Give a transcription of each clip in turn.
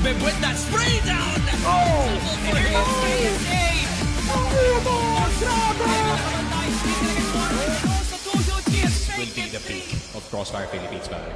Yobib with that spray down. Oh! Will be the peak of Crossfire Philippines battle.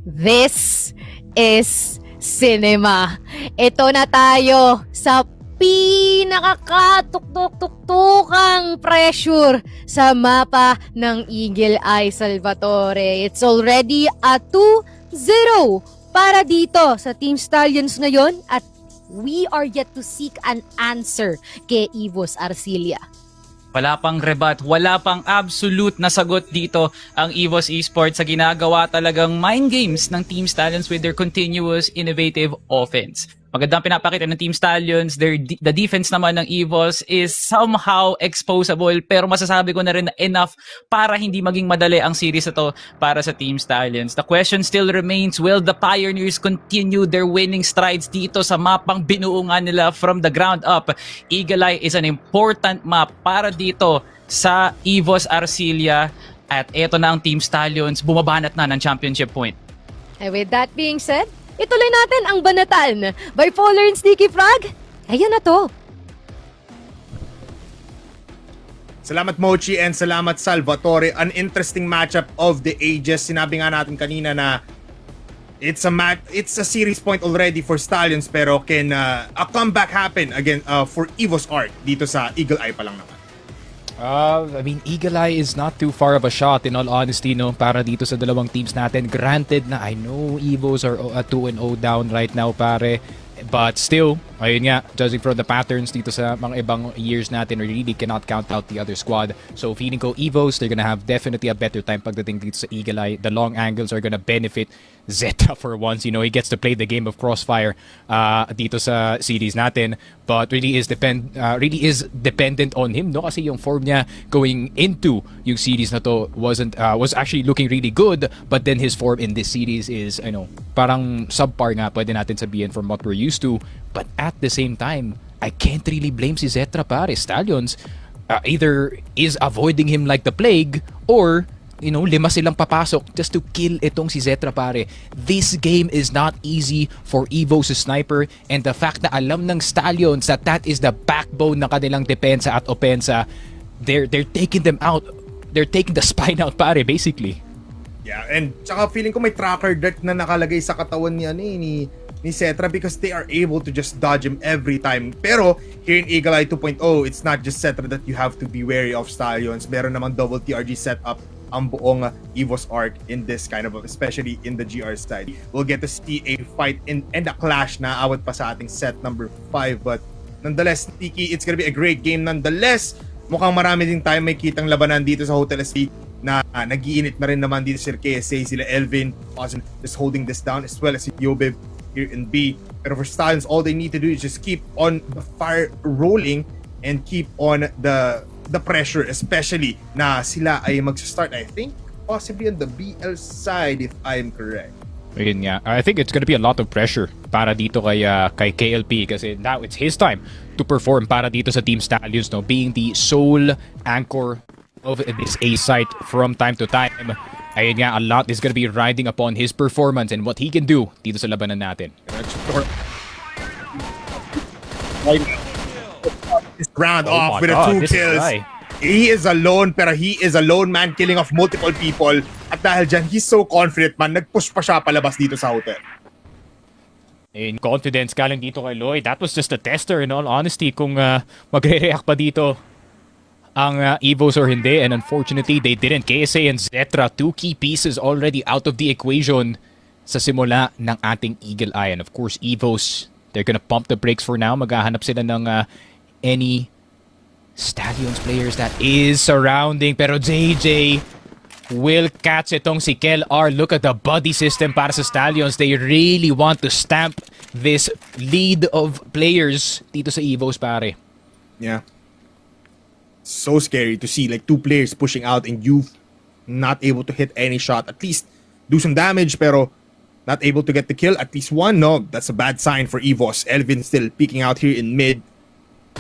This is cinema. Ito na tayo sa pinakakatuktok-tuktukang pressure sa mapa ng Eagle Eye Salvatore. It's already a 2-0 para dito sa Team Stallions ngayon at we are yet to seek an answer kay Evos Arcilia. Wala pang rebat, wala pang absolute na sagot dito ang EVOS Esports sa ginagawa talagang mind games ng Team Stallions with their continuous innovative offense. Magandang pinapakita ng Team Stallions, the defense naman ng EVOS is somehow exposable pero masasabi ko na rin na enough para hindi maging madali ang series na to para sa Team Stallions. The question still remains, will the Pioneers continue their winning strides dito sa mapang binuo nga nila from the ground up? Eagle Eye is an important map para dito sa EVOS Arcilia at eto na ang Team Stallions, bumabanat na ng championship point. And with that being said, ituloy natin ang banatan. Bipolar and Sneaky Frog, ayun na to. Salamat Mochi and salamat Salvatore. An interesting matchup of the ages. Sinabi nga natin kanina na it's a series point already for Stallions pero can a comeback happen again for Evos Arc dito sa Eagle Eye pa lang naman. I mean, Eagle Eye is not too far of a shot in all honesty, no, para dito sa dalawang teams natin. Granted na I know Evos are 2-0 down right now, pare. But still, ayun nga, judging from the patterns dito sa mga ibang years natin, we really cannot count out the other squad. So feeling ko Evos, they're gonna have definitely a better time pagdating dito sa Eagle Eye. The long angles are gonna benefit Zeta for once. You know, he gets to play the game of Crossfire dito sa series natin. But really is dependent on him, no? Kasi yung form niya going into yung series na to was actually looking really good. But then his form in this series is, parang subpar nga, pwede natin sabihin from what we're used to. But at the same time, I can't really blame si Zetra, pare. Stallions either is avoiding him like the plague or lima silang papasok just to kill itong si Zetra, pare. This game is not easy for Evos Sniper, and the fact na alam ng Stallions that is the backbone ng kanilang depensa at opensa, they're taking them out. They're taking the spine out, pare, basically. Yeah, and tsaka feeling ko may tracker dart na nakalagay sa katawan ni Zetra because they are able to just dodge him every time. Pero here in Eagle Eye 2.0, it's not just Zetra that you have to be wary of. Stallions. Meron namang double TRG setup ang buong Evos Arc in this kind of, especially in the GR side. We'll get to see a fight and a clash na awat pa sa ating set number 5. But nonetheless, Tiki, it's gonna be a great game. Nonetheless, mukhang marami din tayo may kitang labanan dito sa Hotel SC na nag-iinit na rin naman dito sila KSA, sila Elvin, just holding this down, as well as si Yobib here in B. Pero for Stallions, all they need to do is just keep on the fire rolling and keep on the pressure, especially na sila ay mag-start, I think, possibly on the BL side, if I'm correct. Ayun nga. I think it's gonna be a lot of pressure para dito kay KLP kasi now it's his time to perform para dito sa Team Stallions, no, being the sole anchor of this A site from time to time. Ayun nga, a lot is gonna be riding upon his performance and what he can do dito sa labanan natin. Round off with a 2 kills. He is alone, pero he is a lone man killing of multiple people. At dahil dyan, he's so confident man, nag-push pa siya palabas dito sa hotel. In confidence galing dito kay Lloyd, that was just a tester in all honesty kung magre-react pa dito ang Evos or hindi. And unfortunately, they didn't. KSA and Zetra, two key pieces already out of the equation sa simula ng ating Eagle Eye. And of course, Evos, they're gonna pump the brakes for now. Maghahanap sila ng any Stallions players that is surrounding. Pero JJ will catch itong si Kel R. Look at the buddy system para sa Stallions. They really want to stamp this lead of players dito sa Evos, pare. Yeah. So scary to see like two players pushing out and you not able to hit any shot. At least do some damage pero not able to get the kill. At least one. No, that's a bad sign for Evos. Elvin still peeking out here in mid.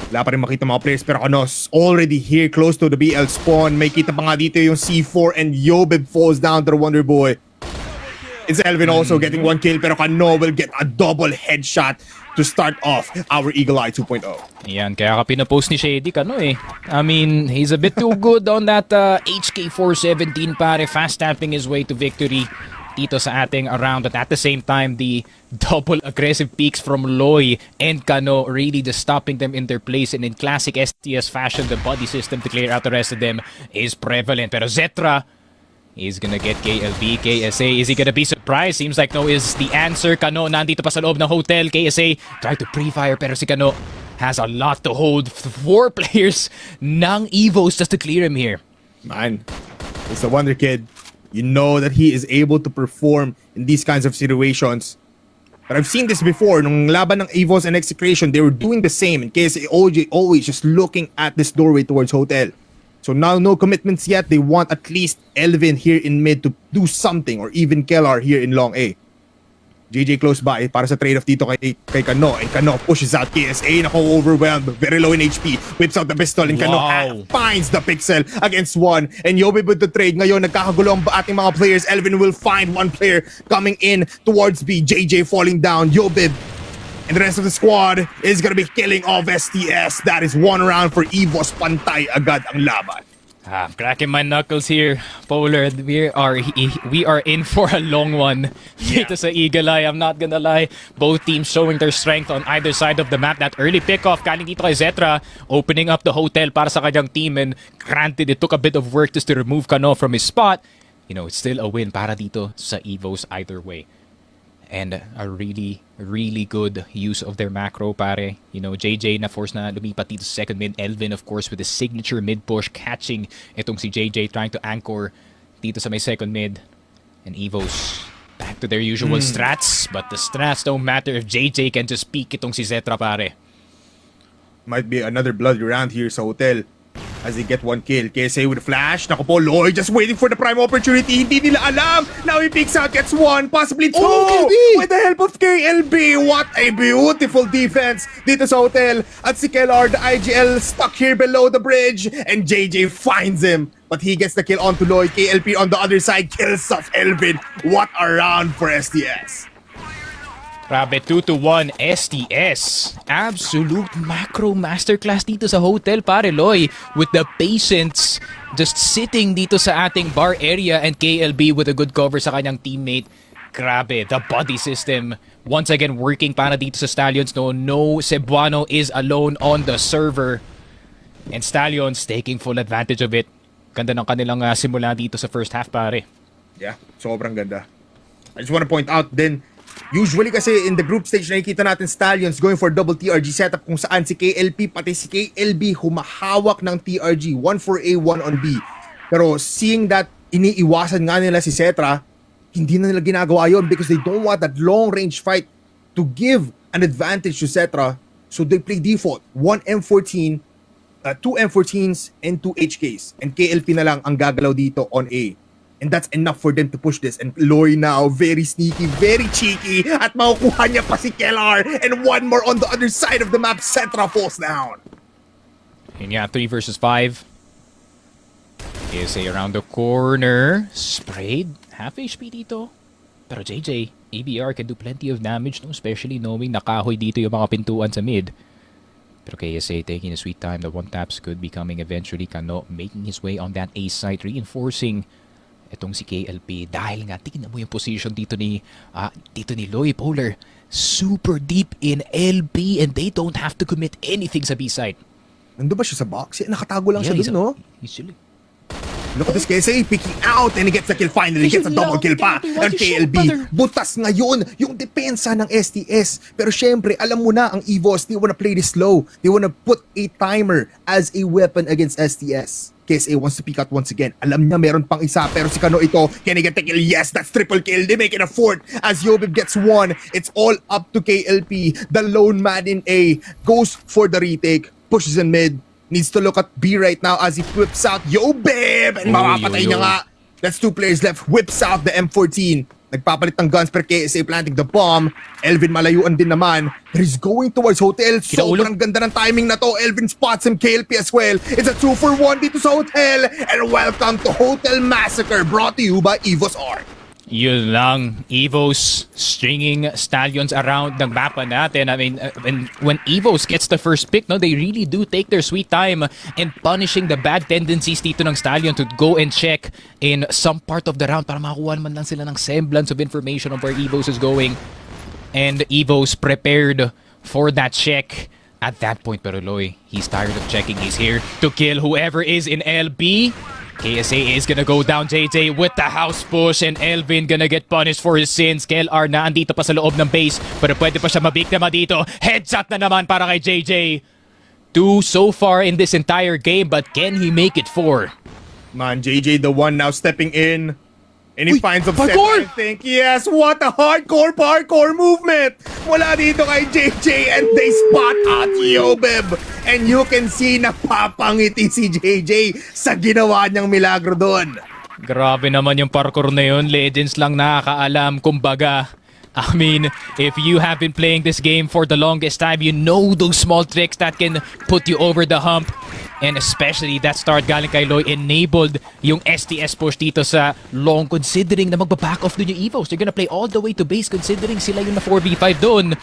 Wala pa rin makita mga players pero Kanos already here close to the BL spawn. May kita pa nga dito yung C4 and Yobib falls down to the Wonder Boy. It's Elvin also getting 1 kill pero Kano will get a double headshot to start off our Eagle Eye 2.0. Yan, kaya ka pinapost ni Shady Kano eh. I mean, he's a bit too good on that HK417 pare, fast tapping his way to victory dito sa ating round. At the same time, the double aggressive peaks from Loy and Kano really just stopping them in their place. And in classic STS fashion, the body system to clear out the rest of them is prevalent. Pero Zetra is gonna get KLB. KSA, is he gonna be surprised? Seems like no is the answer. Kano nandito pa sa loob ng hotel. KSA try to pre-fire pero si Kano has a lot to hold. 4 players ng EVOS just to clear him here. Man, it's a wonder kid. You know that he is able to perform in these kinds of situations. But I've seen this before. Nung laban ng EVOS and Execration, they were doing the same. And KSA always just looking at this doorway towards hotel. So now no commitments yet. They want at least Elvin here in mid to do something or even Kellar here in long A. JJ close by para sa trade-off dito kay Kano. And Kano pushes out KSA. Nako, overwhelmed. Very low in HP. Whips out the pistol and Kano finds the pixel against 1. And Yobi with the trade. Ngayon, nagkakagulo ang ating mga players. Elvin will find 1 player coming in towards B. JJ falling down. Yobib and the rest of the squad is gonna be killing off STS. That is 1 round for EVOS. Pantay agad ang laban. I'm cracking my knuckles here, Polar. We are in for a long one. Dito sa Eagle Eye, I'm not gonna lie. Both teams showing their strength on either side of the map. That early pickoff, galing dito kay Zetra, opening up the hotel para sa kanyang team. And granted, it took a bit of work just to remove Kano from his spot. You know, it's still a win para dito sa EVOS either way. And a really, really good use of their macro, pare. You know, JJ na force na lumipat dito sa second mid. Elvin, of course, with the signature mid push, catching itong si JJ, trying to anchor dito sa may second mid. And EVOS back to their usual strats. But the strats don't matter if JJ can just peek itong si Zetra, pare. Might be another bloody round here sa hotel. As they get 1 kill. KSA with a flash. Naku po, Loy just waiting for the prime opportunity. Hindi nila alam. Now he picks out, gets 1, possibly 2. With the help of KLB. What a beautiful defense dito sa hotel. At si Kellar, the IGL, stuck here below the bridge. And JJ finds him. But he gets the kill onto Loy. KLP on the other side kills off Elvin. What a round for STS. Grabe, 2-1 STS. Absolute macro masterclass dito sa hotel, pare Loy. With the patience just sitting dito sa ating bar area and KLB with a good cover sa kanyang teammate. Grabe, the body system once again working para dito sa Stallions. No, Cebuano is alone on the server. And Stallions taking full advantage of it. Ganda ng kanilang simula dito sa first half, pare. Yeah, sobrang ganda. I just want to point out then, usually kasi in the group stage nakikita natin Stallions going for double TRG setup kung saan si KLP pati si KLB humahawak ng TRG, 1 for A, 1 on B. Pero seeing that iniiwasan nga nila si Cetra, hindi na nila ginagawa yun because they don't want that long range fight to give an advantage to Cetra. So they play default, 1 M14, 2 M14s and 2 HKs. And KLP na lang ang gagalaw dito on A. And that's enough for them to push this. And Loy now, very sneaky, very cheeky. At makukuha niya pa si Kellar. And 1 more on the other side of the map. Cetra falls down. And yeah, 3 versus 5. KSA around the corner. Sprayed. Half HP dito. Pero JJ, EBR can do plenty of damage, no? Especially knowing nakahoy dito yung mga pintuan sa mid. Pero KSA taking a sweet time. The 1-taps could be coming eventually. Kano making his way on that A side, reinforcing itong si KLP. Dahil nga, tingnan mo yung position dito ni Loy Polar. Super deep in LP and they don't have to commit anything sa B side. Nandun ba siya sa box? Nakatago lang siya dun, no? Easily. Look at this KSA picking out and he gets the kill finally. He gets a double kill pa. And KLB, butas ngayon yung depensa ng STS. Pero syempre, alam mo na ang EVOS, they wanna play this slow. They wanna put a timer as a weapon against STS. KSA wants to pick out once again. Alam niya meron pang isa pero si Kano ito. Can he get the kill? Yes, that's triple kill. They make it a 4th as Yobib gets 1. It's all up to KLP. The lone man in A goes for the retake. Pushes in mid. Needs to look at B right now as he whips out Yobib. And mapapatay niya nga. That's 2 players left. Whips out the M14. Nagpapalit ng guns per KSA planting the bomb. Elvin malayuan din naman. But he's going towards Hotel. Sobrang ganda ng timing na to. Elvin spots him, KLP as well. It's a 2-for-1 dito sa Hotel. And welcome to Hotel Massacre, brought to you by Evos Arc. Yun lang, Evos stringing Stallions around ng mapa natin. I mean, when Evos gets the first pick, no, they really do take their sweet time in punishing the bad tendencies dito ng Stallion to go and check in some part of the round para makakuha man lang sila ng semblance of information on where Evos is going. And Evos prepared for that check at that point. Pero Loy, he's tired of checking. He's here to kill whoever is in LB. KSA is gonna go down JJ with the house push and Elvin gonna get punished for his sins. KLR na andito pa sa loob ng base pero pwede pa siya mabiktima dito. Headshot na naman para kay JJ. 2 so far in this entire game, but can he make it 4? Man, JJ the one now stepping in. And he Uy, finds a parkour! I think. Yes, what a hardcore parkour movement! Mula dito kay JJ and they spot out Yobeb. And you can see napapangiti si JJ sa ginawa niyang milagro doon. Grabe naman yung parkour na yun. Legends lang nakakaalam. Kumbaga, I mean, if you have been playing this game for the longest time, you know those small tricks that can put you over the hump. And especially that start galing kay Loy enabled yung STS push dito sa long, considering na magbaback off dun yung Evos. They're gonna play all the way to base considering sila yung na 4v5 dun.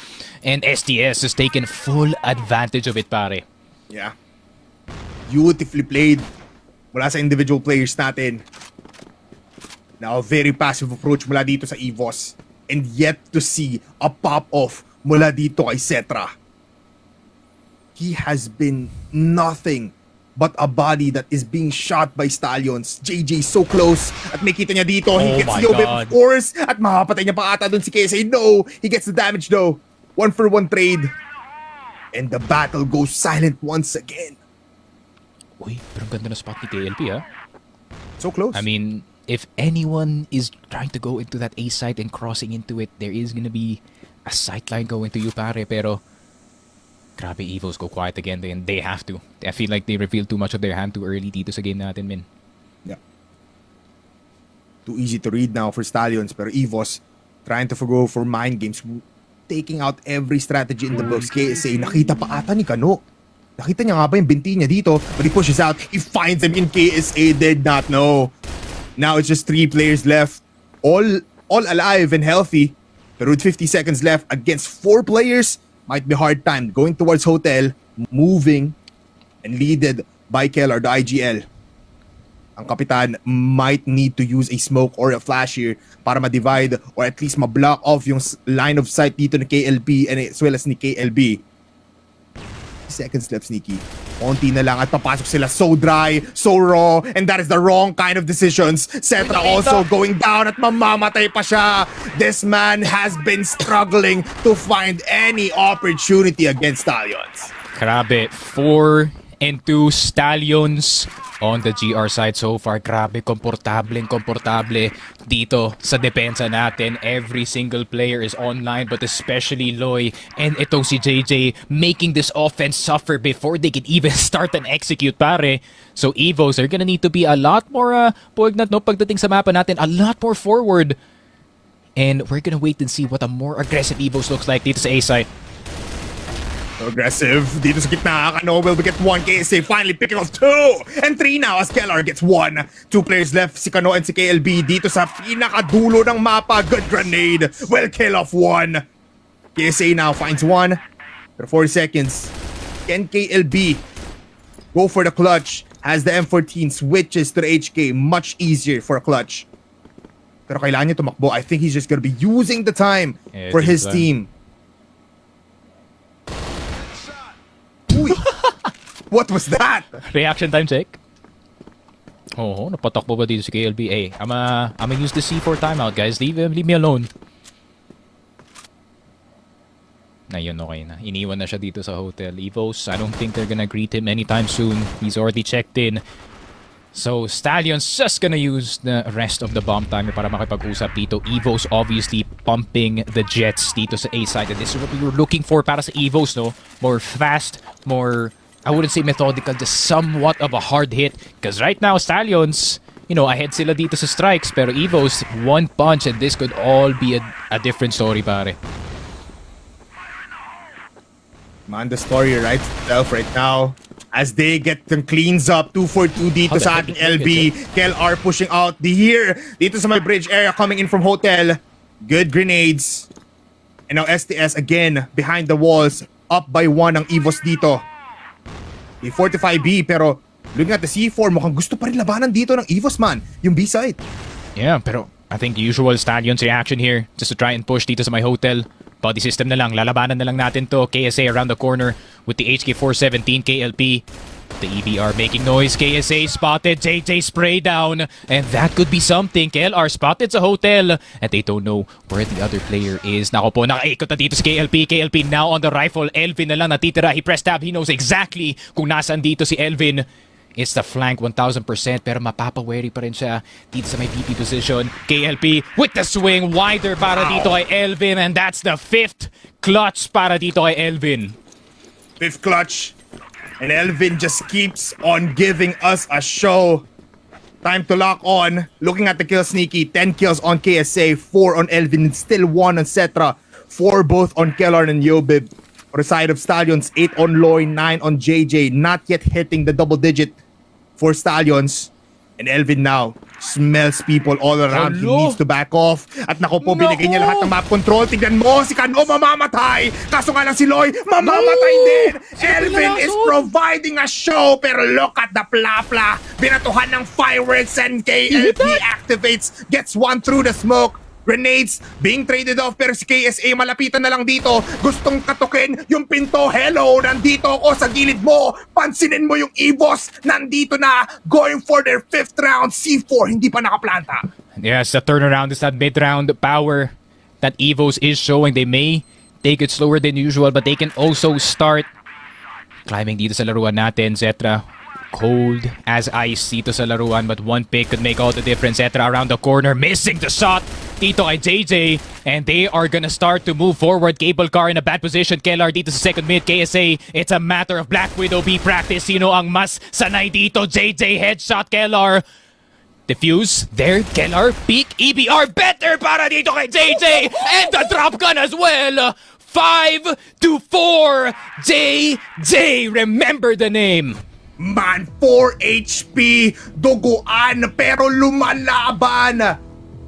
And STS has taken full advantage of it, pare. Yeah. Beautifully played mula sa individual players natin. Now, very passive approach mula dito sa Evos. And yet to see a pop-off mula dito kay Cetra. He has been nothing but a body that is being shot by Stallions. JJ so close. At makita niya dito. He Oh gets my Yobeb, God. of course. At makapatay niya pa ata dun si KSA. No! He gets the damage though. 1-for-1 trade. And the battle goes silent once again. Uy, pero ang ganda na spot ni KLP, ha? So close. I mean, if anyone is trying to go into that A site and crossing into it, there is gonna be a sight line going to you, pare. Pero, grabe, Evos go quiet again. They have to. I feel like they revealed too much of their hand too early dito sa game natin, men. Yeah. Too easy to read now for Stallions. Pero Evos, trying to go for mind games. Taking out every strategy in the books. KSA, nakita pa ata ni Kano. Nakita niya nga ba yung binti niya dito? But he pushes out. He finds him in KSA. Did not know. Now it's just 3 players left. All alive and healthy. Pero with 50 seconds left against 4 players, might be hard time. Going towards Hotel. Moving. And leaded by Keller, the IGL. Ang kapitan might need to use a smoke or a flash here para ma-divide or at least ma-block off yung line of sight dito ni KLP and as well as ni KLB. Seconds left, Sneaky. Konti na lang at papasok sila so dry, so raw, and that is the wrong kind of decisions. Cetra also going down at mamamatay pa siya. This man has been struggling to find any opportunity against Stallions. Grabe, 4 and 2 Stallions on the GR side so far. Grabe, komportable dito sa depensa natin. Every single player is online, but especially Loy and itong si JJ making this offense suffer before they can even start and execute, pare. So Evos are gonna need to be a lot more poignant, no, pagdating sa mapa natin, a lot more forward. And we're gonna wait and see what a more aggressive Evos looks like dito sa A side. Aggressive. Dito sa gitna, Kano will get 1. KSA finally picking off 2 and 3 now as Keller gets 1. 2 players left, si Kano and si KLB dito sa pinakadulo ng mapa. Good grenade. Will kill off 1. KSA now finds 1. Pero 40 seconds. Can KLB go for the clutch? Has the M14 switches to the HK. Much easier for a clutch. Pero kailangan niya tumakbo. I think he's just gonna be using the time for his team. Uy! What was that? Reaction time check. Oo, napatakbo ba dito si KLB? Hey, I'm gonna use the C4 timeout, guys. Leave me alone. Na yun, okay na. Iniwan na siya dito sa hotel. Evos, I don't think they're gonna greet him anytime soon. He's already checked in. So, Stallions just gonna use the rest of the bomb timer para makipag-usap dito. Evos obviously pumping the jets dito sa A side. And this is what we were looking for para sa Evos, no? More fast, more, I wouldn't say methodical, just somewhat of a hard hit. Because right now, Stallions, ahead sila dito sa strikes. Pero Evos, one punch and this could all be a different story, pare. Man, the story writes itself right now. As they get them cleans up, 2-4-2 dito sa ating LB. KLR pushing out the here. Dito sa my bridge area coming in from Hotel. Good grenades. And now STS again behind the walls. Up by 1 ang EVOS dito. They fortify B pero looking at the C4, mukhang gusto pa rin labanan dito ng EVOS, man. Yung B side. Yeah, pero I think usual Stallions reaction here just to try and push dito sa my Hotel. Body system na lang, lalabanan na lang natin to. KSA around the corner with the HK417 KLP. The EBR making noise. KSA spotted. JJ spray down. And that could be something. KLR spotted sa Hotel. And they don't know where the other player is. Nako po, nakaikot na dito sa KLP. KLP now on the rifle. Elvin na lang natitira. He pressed tab. He knows exactly kung nasaan dito si Elvin. It's the flank 1000% pero mapapawary pa rin siya dito sa may PP position. KLP with the swing wider para dito kay Elvin and that's the 5th clutch para dito kay Elvin. 5th clutch. And Elvin just keeps on giving us a show. Time to lock on. Looking at the kill sneaky. 10 kills on KSA, 4 on Elvin, and still 1 on Cetra. 4 both on Kellar and Yobib. For the side of Stallions, 8 on Loy, 9 on JJ. Not yet hitting the double digit for Stallions. And Elvin now smells people all around. He needs to back off. At nako po, binigay niya lahat ng map control. Tignan mo, si Kano mamamatay. Kaso nga lang si Loy, mamamatay din. Elvin is providing a show. Pero look at the plapla. Binatuhan ng fireworks and KLP activates. Gets one through the smoke. Grenades being traded off pero si KSA malapitan na lang dito. Gustong katukin yung pinto. Hello, nandito ako sa gilid mo. Pansinin mo yung EVOS. Nandito na. Going for their 5th round. C4 hindi pa nakaplanta. Yes, the turnaround is that mid-round power that EVOS is showing. They may take it slower than usual but they can also start climbing dito sa laruan natin. Zetra cold as ice dito sa laruan but one pick could make all the difference. Zetra around the corner missing the shot dito kay JJ and they are gonna start to move forward. Cable car in a bad position. Kellar dito sa second mid. KSA, it's a matter of Black Widow B practice. Sino ang mas sanay dito? JJ headshot Kellar. Defuse there. Kellar peek. EBR better para dito kay JJ and the drop gun as well. 5-4 JJ, remember the name. Man, 4 HP, duguan, pero lumalaban.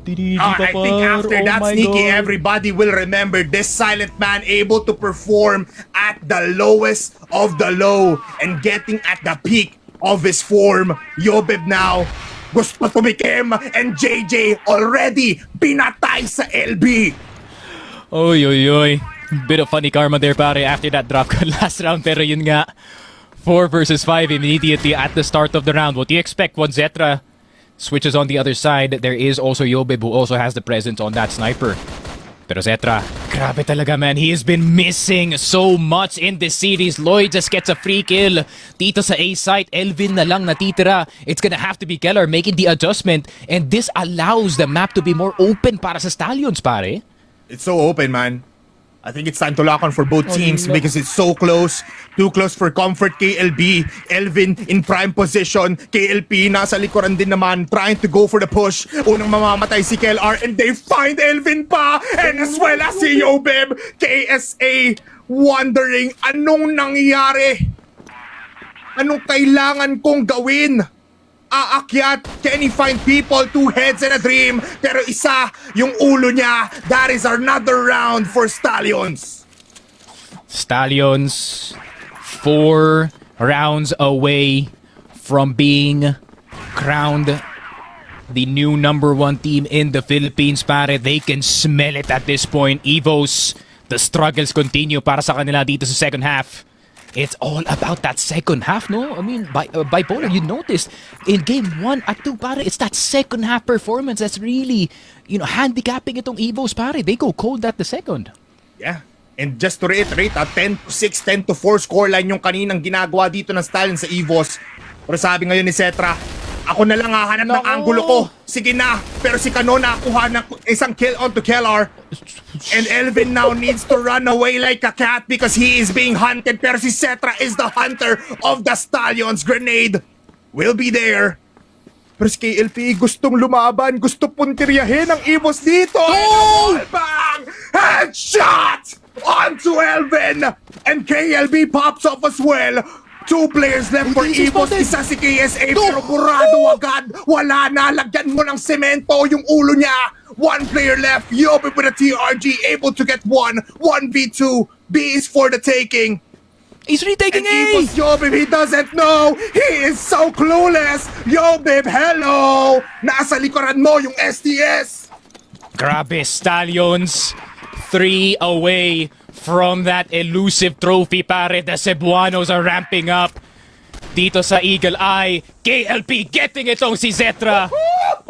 I think after that sneaky, everybody will remember this silent man able to perform at the lowest of the low and getting at the peak of his form. Yobib now, gusto tumikim, and JJ already pinatay sa LB. Oy, oy, oy. Bit of funny karma there, pare, after that drop gun last round. Pero yun nga, 4 versus 5 immediately at the start of the round. What do you expect when Zetra switches on the other side? There is also Yobib who also has the presence on that sniper. Pero Zetra, grabe talaga, man. He has been missing so much in this series. Lloyd just gets a free kill. Dito sa A site, Elvin na lang natitira. It's gonna have to be Kellar making the adjustment. And this allows the map to be more open para sa Stallions, pare. It's so open, man. I think it's time to lock on for both teams because it's so close. Too close for comfort. KLB, Elvin in prime position. KLP nasa likuran din naman, trying to go for the push. Unang mamamatay si KLR and they find Elvin pa. And as well as si Yobib. KSA wondering anong nangyari. Anong kailangan kong gawin? Aakyat, can he find people? 2 heads and a dream. Pero isa, yung ulo niya. That is another round for Stallions. Stallions, 4 rounds away from being crowned the new #1 team in the Philippines, pare. They can smell it at this point. EVOS, the struggles continue para sa kanila dito sa second half. It's all about that second half, no? I mean, bipolar, you noticed in game 1 at 2, pare, it's that second half performance that's really, handicapping itong EVOS, pare. They go cold at the second. Yeah. And just to reiterate, 10-6, 10-4 scoreline yung kaninang ginagawa dito ng Stallions sa EVOS. Pero sabi ngayon ni Cetra, ako na lang hahanap ng angulo ko. Sige na. Pero si Kano nakuha ng isang kill onto Kellar. And Elvin now needs to run away like a cat because he is being hunted. Pero si Cetra is the hunter of the Stallions. Grenade will be there. Pero si KLP gustong lumaban, gusto puntiryahin ang EVOS dito. Oh! Bang! Headshot! Onto Elvin! And KLB pops off as well. 2 players left for EVOS. Isa si KSA pero burado agad. Wala na. Lagyan mo ng semento yung ulo niya. 1 player left. Yobe with a TRG able to get 1v2. B is for the taking. He's retaking And A! EVOS Yobib, he doesn't know. He is so clueless. Yobib, hello. Nasa likuran mo yung STS. Grabe, Stallions. 3 away from that elusive trophy, pare. The Cebuanos are ramping up. Dito sa Eagle Eye, KLP getting itong si Zetra.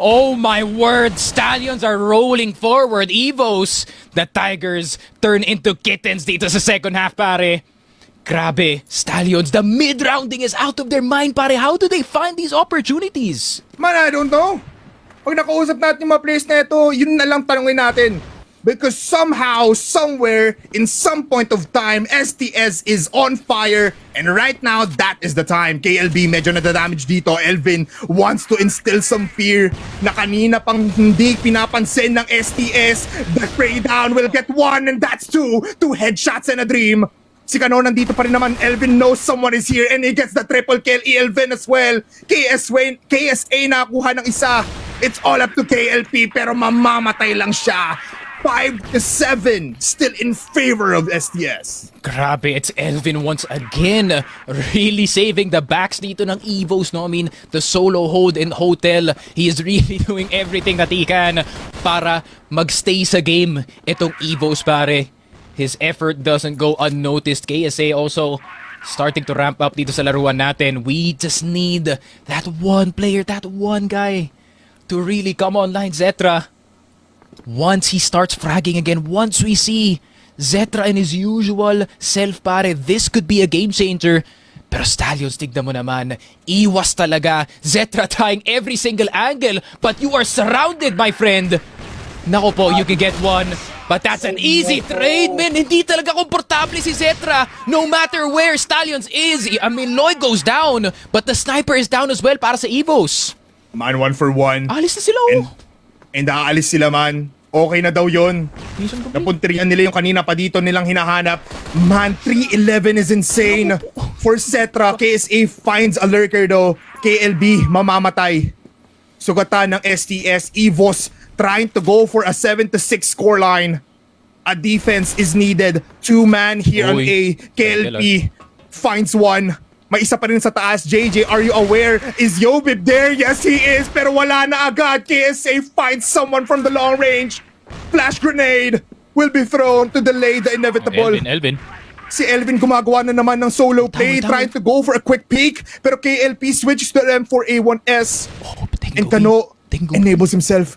Oh my word, Stallions are rolling forward. EVOS, the Tigers turn into kittens dito sa second half, pare. Grabe, Stallions, the mid-rounding is out of their mind, pare. How do they find these opportunities? Man, I don't know. Pag nakausap natin yung mga players na ito, yun na lang tanongin natin. Because somehow, somewhere, in some point of time, STS is on fire. And right now, that is the time. KLB medyo nadadamage dito. Elvin wants to instill some fear na kanina pang hindi pinapansin ng STS. The spray down will get 1 and that's 2. 2 headshots and a dream. Si Kano nandito pa rin naman. Elvin knows someone is here and he gets the triple kill. Elvin as well. KSA nakakuha ng isa. It's all up to KLP pero mamamatay lang siya. 5-7 still in favor of STS. Grabe, it's Elvin once again really saving the backs dito ng EVOS, no? I mean, the solo hold in hotel, he is really doing everything that he can para magstay sa game itong EVOS, pare. His effort doesn't go unnoticed. KSA also starting to ramp up dito sa laruan natin. We just need that one player, that one guy to really come online, Zetra. Once he starts fragging again, once we see Zetra in his usual self, pare, this could be a game changer. Pero Stallions, tignan mo naman, iwas talaga. Zetra trying every single angle, but you are surrounded, my friend. Nako po, you can get one. But that's an easy trade, man. Hindi talaga komportable si Zetra. No matter where Stallions is. I mean, Lloyd goes down, but the sniper is down as well para sa EVOS. Man, 1 for 1. Alis na sila, oh. And aalis sila, man. Okay na daw yun. Napuntiryan nila yung kanina pa dito nilang hinahanap. Man, 3-11 is insane. For Zetra, KSA finds a lurker though. KLB, mamamatay. Sugatan ng STS, EVOS trying to go for a 7-6 scoreline. A defense is needed. 2-man here on A. KLP finds 1. May isa pa rin sa taas. JJ, are you aware? Is Yobib there? Yes, he is. Pero wala na agad. KSA finds someone from the long range. Flash grenade will be thrown to delay the inevitable. Elvin. Si Elvin gumagawa na naman ng solo play, trying to go for a quick peek. Pero KLP switches to M4A1S. And Kano enables himself.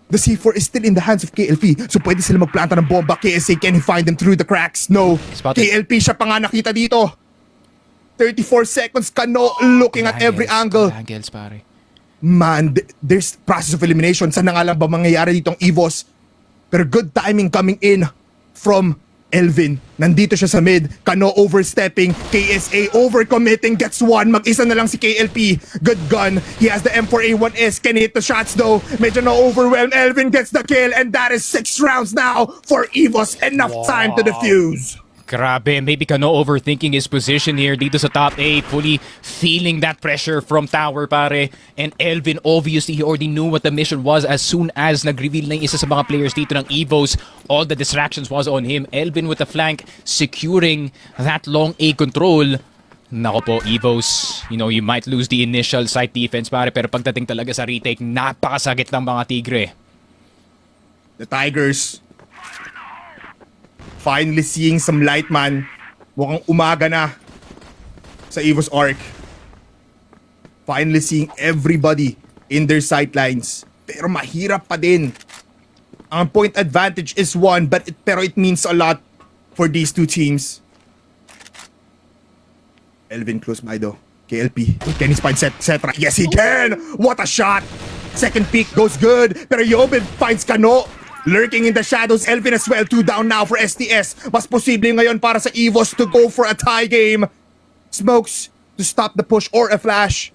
The C4 is still in the hands of KLP. So pwede sila magplanta ng bomba. KSA, can he find them through the cracks? No. Spotted. KLP siya pa nga nakita dito. 34 seconds, Kano looking at every angle. Angles, pare. Man, there's process of elimination. Saan na nga lang ba mangyayari ditong EVOS? Pero good timing coming in from Elvin. Nandito siya sa mid. Kano overstepping. KSA overcommitting. Gets 1. Mag-isa na lang si KLP. Good gun. He has the M4A1S. Can he hit the shots though? Medyo na-overwhelmed. Elvin gets the kill. And that is 6 rounds now for EVOS. Enough time to defuse. Grabe, maybe Kano overthinking his position here dito sa top 8, fully feeling that pressure from tower, pare. And Elvin, obviously, he already knew what the mission was as soon as nag-reveal na yung isa sa mga players dito ng EVOS. All the distractions was on him. Elvin with the flank, securing that long A control. Nako po, EVOS, you know, you might lose the initial site defense, pare, pero pagdating talaga sa retake, napakasagit ng mga Tigre. The Tigers finally seeing some light, man. Mukhang umaga na sa EVOS Arc. Finally seeing everybody in their sightlines. Pero mahirap pa din. Ang point advantage is 1, pero it means a lot for these two teams. Elvin close by though. KLP. Can he spine Zetra? Yes, he can! What a shot! Second peek goes good. Pero Yobib finds Kano. Lurking in the shadows, Elvin as well. 2 down now for STS. Mas posible ngayon para sa EVOS to go for a tie game. Smokes to stop the push or a flash.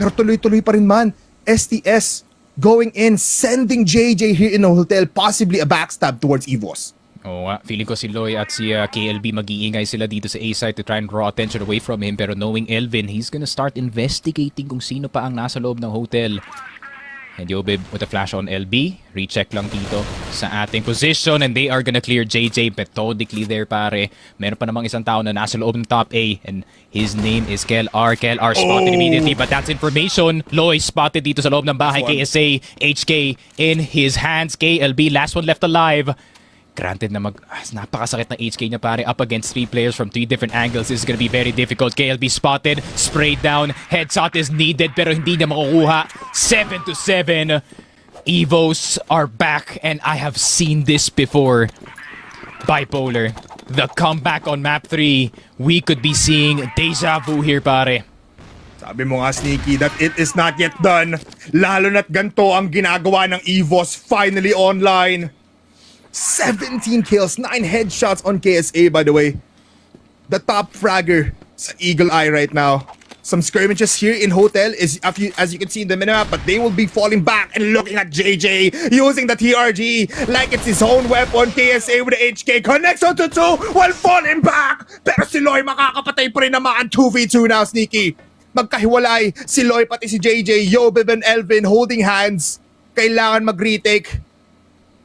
Pero tuloy-tuloy pa rin man. STS going in, sending JJ here in the hotel, possibly a backstab towards EVOS. Oo nga, feeling ko si Loy at si KLB mag-iingay sila dito sa A-side to try and draw attention away from him. Pero knowing Elvin, he's gonna start investigating kung sino pa ang nasa loob ng hotel. And Yobib with a flash on LB. Recheck lang dito sa ating position. And they are gonna clear JJ methodically there, pare. Meron pa namang isang tao na nasa loob ng top A. And his name is KLR. KLR spotted immediately, but that's information. Loy spotted dito sa loob ng bahay. KSA, HK in his hands. KLB, last one left alive. Granted na napakasakit ng HK niya, pare, up against 3 players from 3 different angles. This is gonna be very difficult. KLB spotted, sprayed down, headshot is needed pero hindi niya makukuha. 7-7. Evos are back and I have seen this before. Bipolar, the comeback on map 3. We could be seeing deja vu here, pare. Sabi mo nga, Sneaky, that it is not yet done. Lalo na't ganito ang ginagawa ng EVOS finally online. 17 kills, 9 headshots on KSA, by the way. The top fragger sa Eagle Eye right now. Some skirmishes here in Hotel, is as you can see in the minimap, but they will be falling back and looking at JJ using the TRG like it's his own weapon. KSA with the HK connects onto 2 while falling back. Pero si Loy makakapatay pa rin naman. 2v2 now, Sneaky. Magkahiwalay si Loy pati si JJ, Yobib and Elvin holding hands. Kailangan mag-retake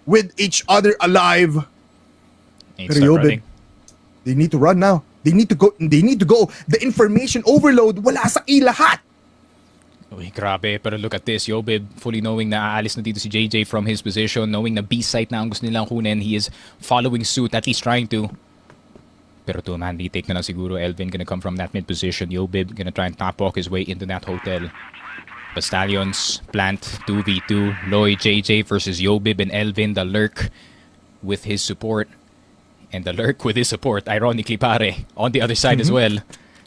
with each other alive. Pero Yobib, they need to run now. They need to go. The information overload, wala sa lahat. Uy, grabe. Pero look at this. Yobib, fully knowing na aalis na dito si JJ from his position, knowing na B-site na ang gusto nilang kunin, he is following suit, at least trying to. Pero two-man retake na lang siguro. Elvin gonna come from that mid position. Yobib gonna try and top walk his way into that hotel. The Stallions plant 2v2. Loy, JJ versus Yobib and Elvin. The Lurk with his support. And the Lurk with his support, ironically, pare, on the other side as well.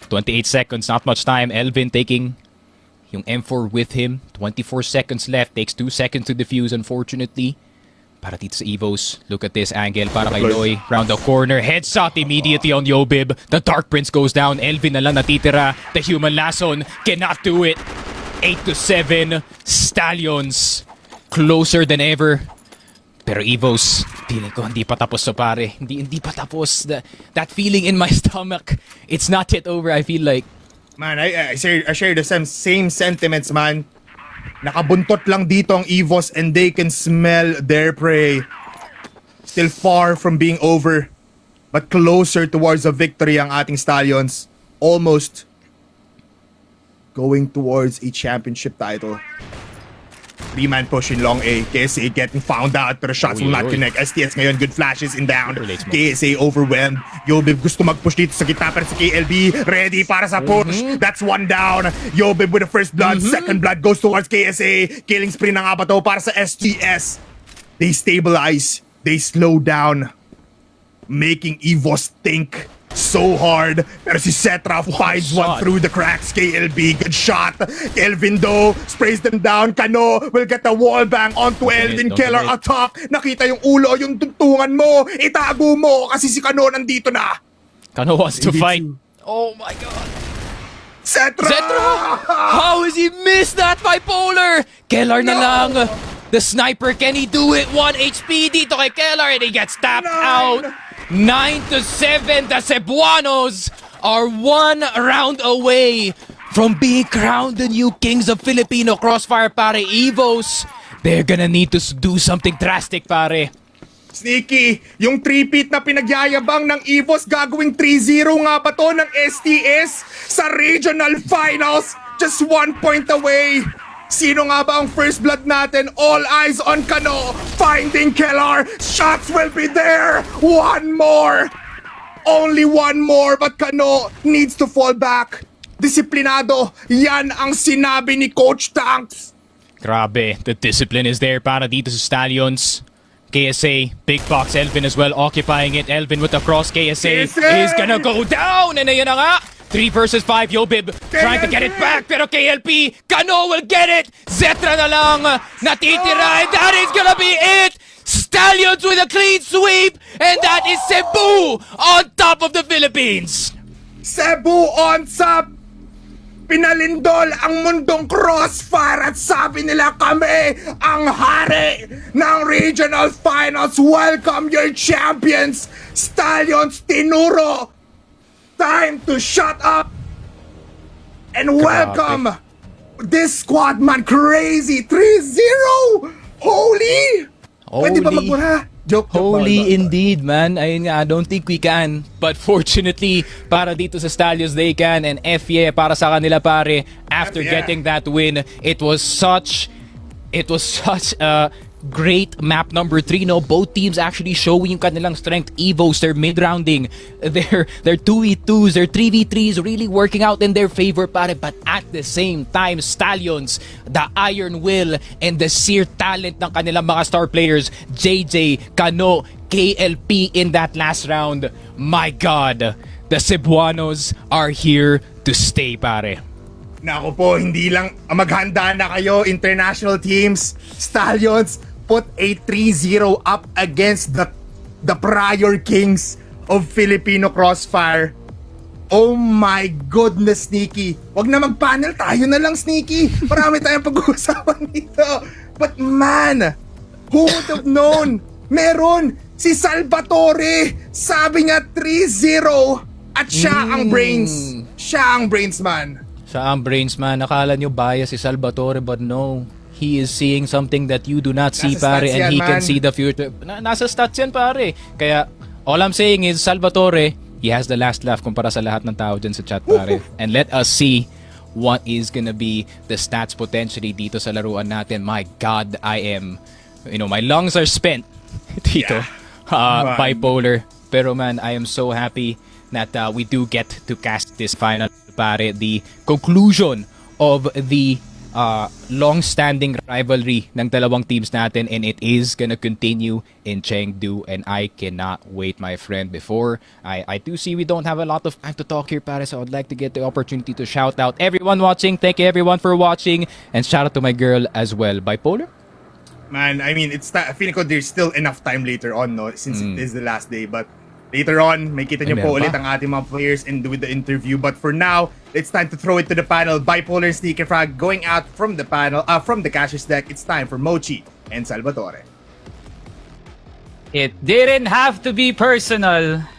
28 seconds, not much time. Elvin taking yung M4 with him. 24 seconds left. Takes 2 seconds to defuse, unfortunately. Para dito sa Evos. Look at this angle para kay Loy. Round the corner. Headshot immediately on Yobib. The Dark Prince goes down. Elvin na lang natitira. The Human Lason cannot do it. 8-7. Stallions closer than ever. Pero Evos, feeling ko hindi pa tapos so, pare. Hindi pa tapos. That feeling in my stomach, it's not yet over, I feel like. Man, I share the same sentiments, man. Nakabuntot lang dito ang Evos and they can smell their prey. Still far from being over, but closer towards a victory ang ating Stallions. Almost going towards a championship title. 3-man push in long A. KSA getting found out pero shots will not connect. STS ngayon, good flashes in down. KSA overwhelmed. Yobib gusto mag-push dito sa gitna pero si KLB ready para sa push. That's one down. Yobib with the first blood. Second blood goes towards KSA. Killing spree na nga ba to para sa STS. They stabilize. They slow down. Making EVOS think so hard. Pero si Cetra finds one through the cracks. KLB, good shot. Elvin though, sprays them down. Kano will get the wall bang onto Elvin. Killer atop. Nakita yung ulo, yung tuntungan mo. Itago mo kasi si Kano nandito na. Kano wants to fight. Oh my god. Cetra! How has he missed that bipolar? Kellar na lang. The sniper, can he do it? 1 HP dito kay Kellar and he gets tapped out. 9-7. The Cebuanos are 1 round away from being crowned the new kings of Filipino Crossfire, pare. Evos, they're gonna need to do something drastic, pare. Sneaky, yung 3-peat na pinagyayabang ng EVOS gagawing 3-0 nga ba to ng STS sa regional finals? Just 1 point away. Sino nga ba ang first blood natin? All eyes on Kano. Finding Kellar. Shots will be there. One more. Only one more. But Kano needs to fall back. Disiplinado. Yan ang sinabi ni Coach Tanks. Grabe. The discipline is there para dito sa Stallions. KSA, big box. Elvin as well occupying it. Elvin with the cross. KSA is gonna go down. And ayan na nga. 3 versus 5, Yobib trying to get it back, pero KLP, Kano will get it! Zetra na lang natitira, and that is gonna be it! Stallions with a clean sweep, and that is Cebu on top of the Philippines! Cebu on top! pinalindol ang mundong Crossfire at sabi nila kami ang hari ng Regional Finals. Welcome your champions, Stallions. Tinuro, time to shut up and welcome this squad, man. Crazy 3-0. Holy. Pwede ba magbura? Joke. Holy indeed, man. Ayun nga, I don't think we can. But fortunately, para dito sa Stallions, they can. And FYE, para sa kanila, pare, after getting that win, it was such a great map number 3, no? Both teams actually showing yung kanilang strength. EVOS, their mid-rounding, their 2v2s, their 3v3s really working out in their favor, pare. But at the same time, Stallions, the iron will and the sheer talent ng kanilang mga star players, JJ, Kano, KLP in that last round. My God, the Cebuanos are here to stay, pare. Naku po, hindi lang maghanda na kayo, international teams. Stallions put a 3-0 up against the prior kings of Filipino Crossfire. Oh my goodness, Sneaky. Wag na mag-panel, tayo na lang, Sneaky. Marami tayong pag-uusapan dito. But man, who would have known? Meron si Salvatore. Sabi nga 3-0 at siya ang brains. Siya ang brains, man. Siya ang brains, man. Nakala nyo bias si Salvatore, but no. He is seeing something that you do not see, Nasa pare, stats and yan, he can man. see the future. Nasa stats yan, pare. Kaya, all I'm saying is, Salvatore, he has the last laugh kumpara sa lahat ng tao dyan sa chat, pare. And let us see what is gonna be the stats potentially dito sa laruan natin. My God, my lungs are spent dito. Bipolar. Pero man, I am so happy that we do get to cast this final, pare. The conclusion of the long-standing rivalry ng dalawang teams natin, and it is gonna continue in Chengdu, and I cannot wait, my friend. Before I do see we don't have a lot of time to talk here, pare, so I'd like to get the opportunity to shout out everyone watching. Thank you everyone for watching, and shout out to my girl as well. Bipolar? Man, I mean, feeling ko there's still enough time later on, no? Since it is the last day, but later on, may kita nyo po ulit ang ating mga players and with the interview. But for now, it's time to throw it to the panel. Bipolar and Sneaker Frag going out from the panel, from the Cassius deck. It's time for Mochi and Salvatore. It didn't have to be personal,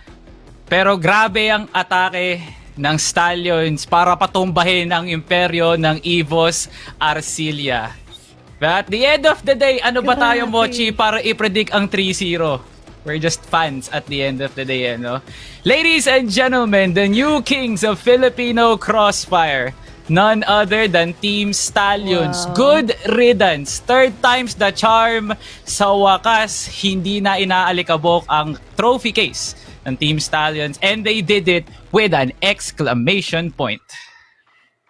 pero grabe ang atake ng Stallions para patumbahin ang imperyo ng Evos Arcilia. But at the end of the day, ano ba tayo, Mochi, para i-predict ang 3-0? We're just fans at the end of the day, no? Ladies and gentlemen, the new kings of Filipino Crossfire, none other than Team Stallions. Wow. Good riddance. Third time's the charm. Sa wakas, hindi na inaalikabok ang trophy case ng Team Stallions, and they did it with an exclamation point.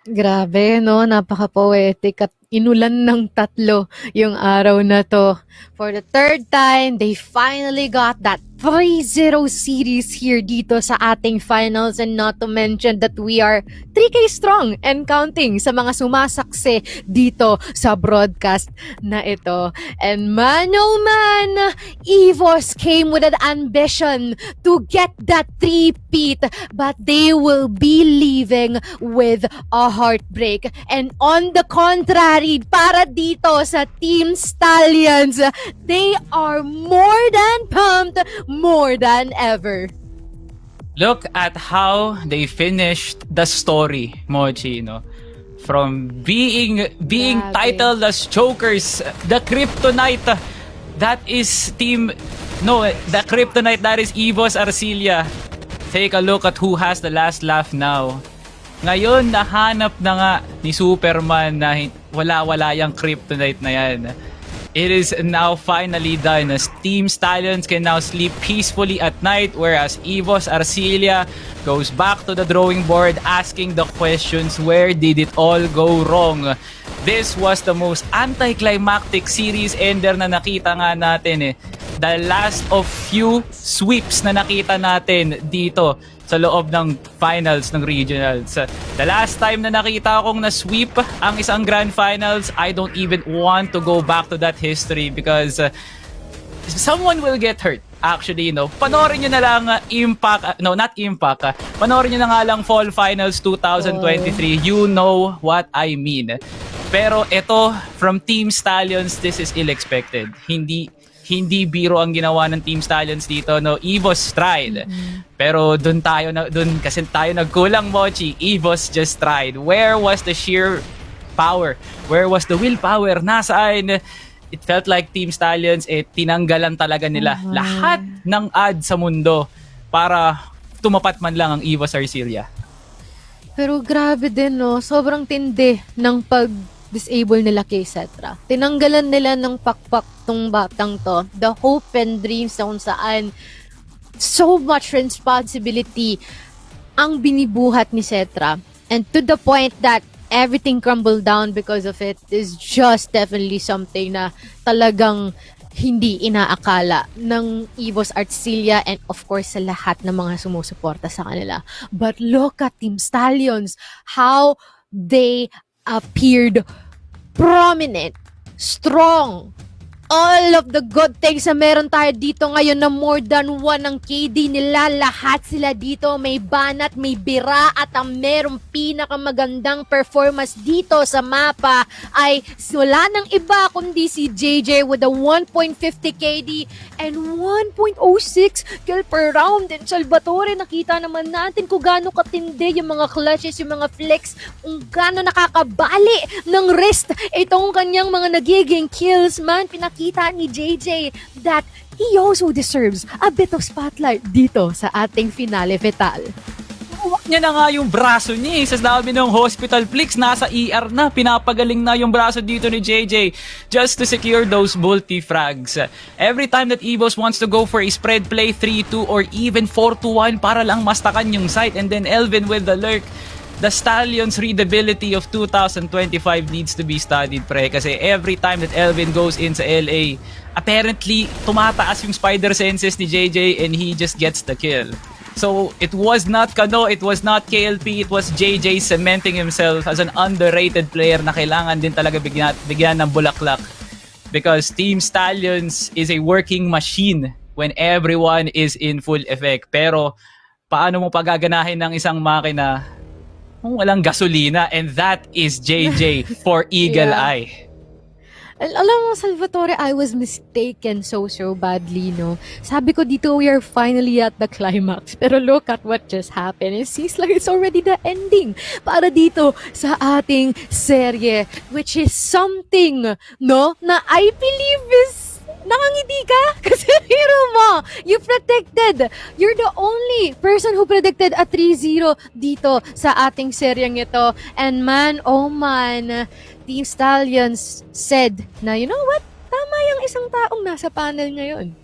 Grabe, no? Napaka-poetic at inulan ng tatlo yung araw na to. For the third time, they finally got that 3-0 series here dito sa ating finals, and not to mention that we are 3K strong and counting sa mga sumasaksi dito sa broadcast na ito. And man, oh man, EVOS came with an ambition to get that 3-peat, but they will be leaving with a heartbreak. And on the contrary, para dito sa Team Stallions, they are more than pumped, more than ever. Look at how they finished the story, Mochi, no? From being Grabe. titled as chokers, the Kryptonite, that is the Kryptonite, that is Evos Arcilia. Take a look at who has the last laugh now. Ngayon, nahanap na nga ni Superman na wala-wala yung Kryptonite na yan. It is now finally done as Team Stallions can now sleep peacefully at night, whereas Evos Arcilia goes back to the drawing board asking the questions, where did it all go wrong? This was the most anticlimactic series ender na nakita nga natin, eh. The last of few sweeps na nakita natin dito sa loob ng finals ng regionals. The last time na nakita akong na-sweep ang isang grand finals, I don't even want to go back to that history because someone will get hurt. actually, panoorin nyo na lang panoorin nyo na nga lang Fall Finals 2023. You know what I mean. Pero ito, from Team Stallions, this is ill-expected. Hindi biro ang ginawa ng Team Stallions dito, no. EVOS tried. Pero dun kasi tayo nagkulang, Mochi. EVOS just tried. Where was the sheer power? Where was the willpower? Nasaan? It felt like Team Stallions, tinanggalan talaga nila lahat ng ad sa mundo para tumapat man lang ang EVOS Arc. Pero grabe din, no? Sobrang tindi ng pag-disable nila kay Cetra. Tinanggalan nila ng pakpak tong batang to. The hope and dreams na kung saan so much responsibility ang binibuhat ni Cetra. And to the point that everything crumbled down because of it is just definitely something na talagang hindi inaakala ng EVOS Arc and of course sa lahat ng mga sumusuporta sa kanila. But look at Team Stallions, how they appeared prominent, strong, all of the good things na meron tayo dito ngayon na more than 1 ang KD nila. Lahat sila dito may banat, may bira at ang merong pinakamagandang performance dito sa mapa ay wala nang iba kundi si JJ with a 1.50 KD and 1.06 kill per round. And Salvatore, nakita naman natin kung gaano katindi yung mga clutches, yung mga flicks, kung gaano nakakabali ng wrist itong kanyang mga nagiging kills man. Kita ni JJ that he also deserves a bit of spotlight dito sa ating finale vital. Huwag niya na nga yung braso niya. Sa dami ng hospital flicks, nasa ER na. Pinapagaling na yung braso dito ni JJ just to secure those multi-frags. Every time that EVOS wants to go for a spread play 3-2 or even 4-1 para lang mastakan yung site, and then Elvin with the lurk. The Stallions' readability of 2025 needs to be studied, pre. Kasi every time that Elvin goes in sa LA, apparently, tumataas yung spider senses ni JJ and he just gets the kill. So, it was not Kano, it was not KLP, it was JJ cementing himself as an underrated player na kailangan din talaga bigyan ng bulaklak. Because Team Stallions is a working machine when everyone is in full effect. Pero, paano mo pagaganahin ng isang makina kung walang gasolina, and that is JJ for Eagle Eye. Alam mo, Salvatore, I was mistaken so badly, no? Sabi ko dito, we are finally at the climax. Pero look at what just happened. It seems like it's already the ending para dito sa ating serye, which is something, no, na I believe is nakangiti ka? Kasi hero mo, you predicted. You're the only person who predicted a 3-0 dito sa ating seryeng ito. And man, oh man, Team Stallions said na, you know what? Tama yung isang taong nasa panel ngayon.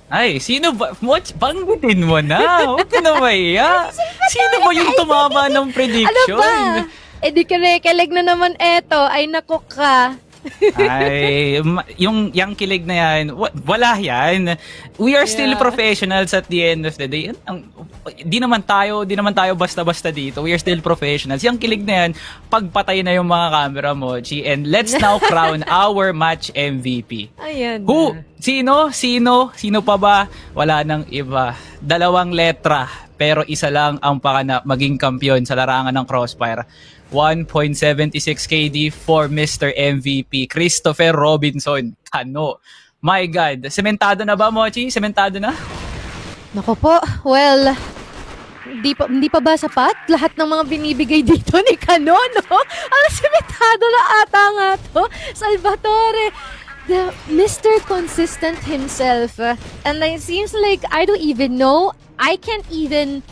Ay, sino ba? Banggitin mo na. Huwag ka na maya. Sino ba yung tumama ng prediction? Ano ba? Eh di kilig na naman eto. Ay naku ka. Ay, yung kilig na yan, wala yan. We are still professionals at the end of the day. Di naman tayo basta-basta dito. We are still professionals. Yung kilig na yan, pagpatay na yung mga camera mo, Chi. And let's now crown our match MVP. Ayan. Who? Sino pa ba? Wala nang iba. 2 letra, pero isa lang ang maging kampiyon sa larangan ng Crossfire. 1.76 KD for Mr. MVP, Christopher Robinson. Kano. My God. Sementado na ba, Mochi? Sementado na? Nako po, well, hindi pa ba sapat lahat ng mga binibigay dito ni Kano, no? Sementado na ata nga to. Salvatore, the Mr. Consistent himself. And it seems like I don't even know. I can't even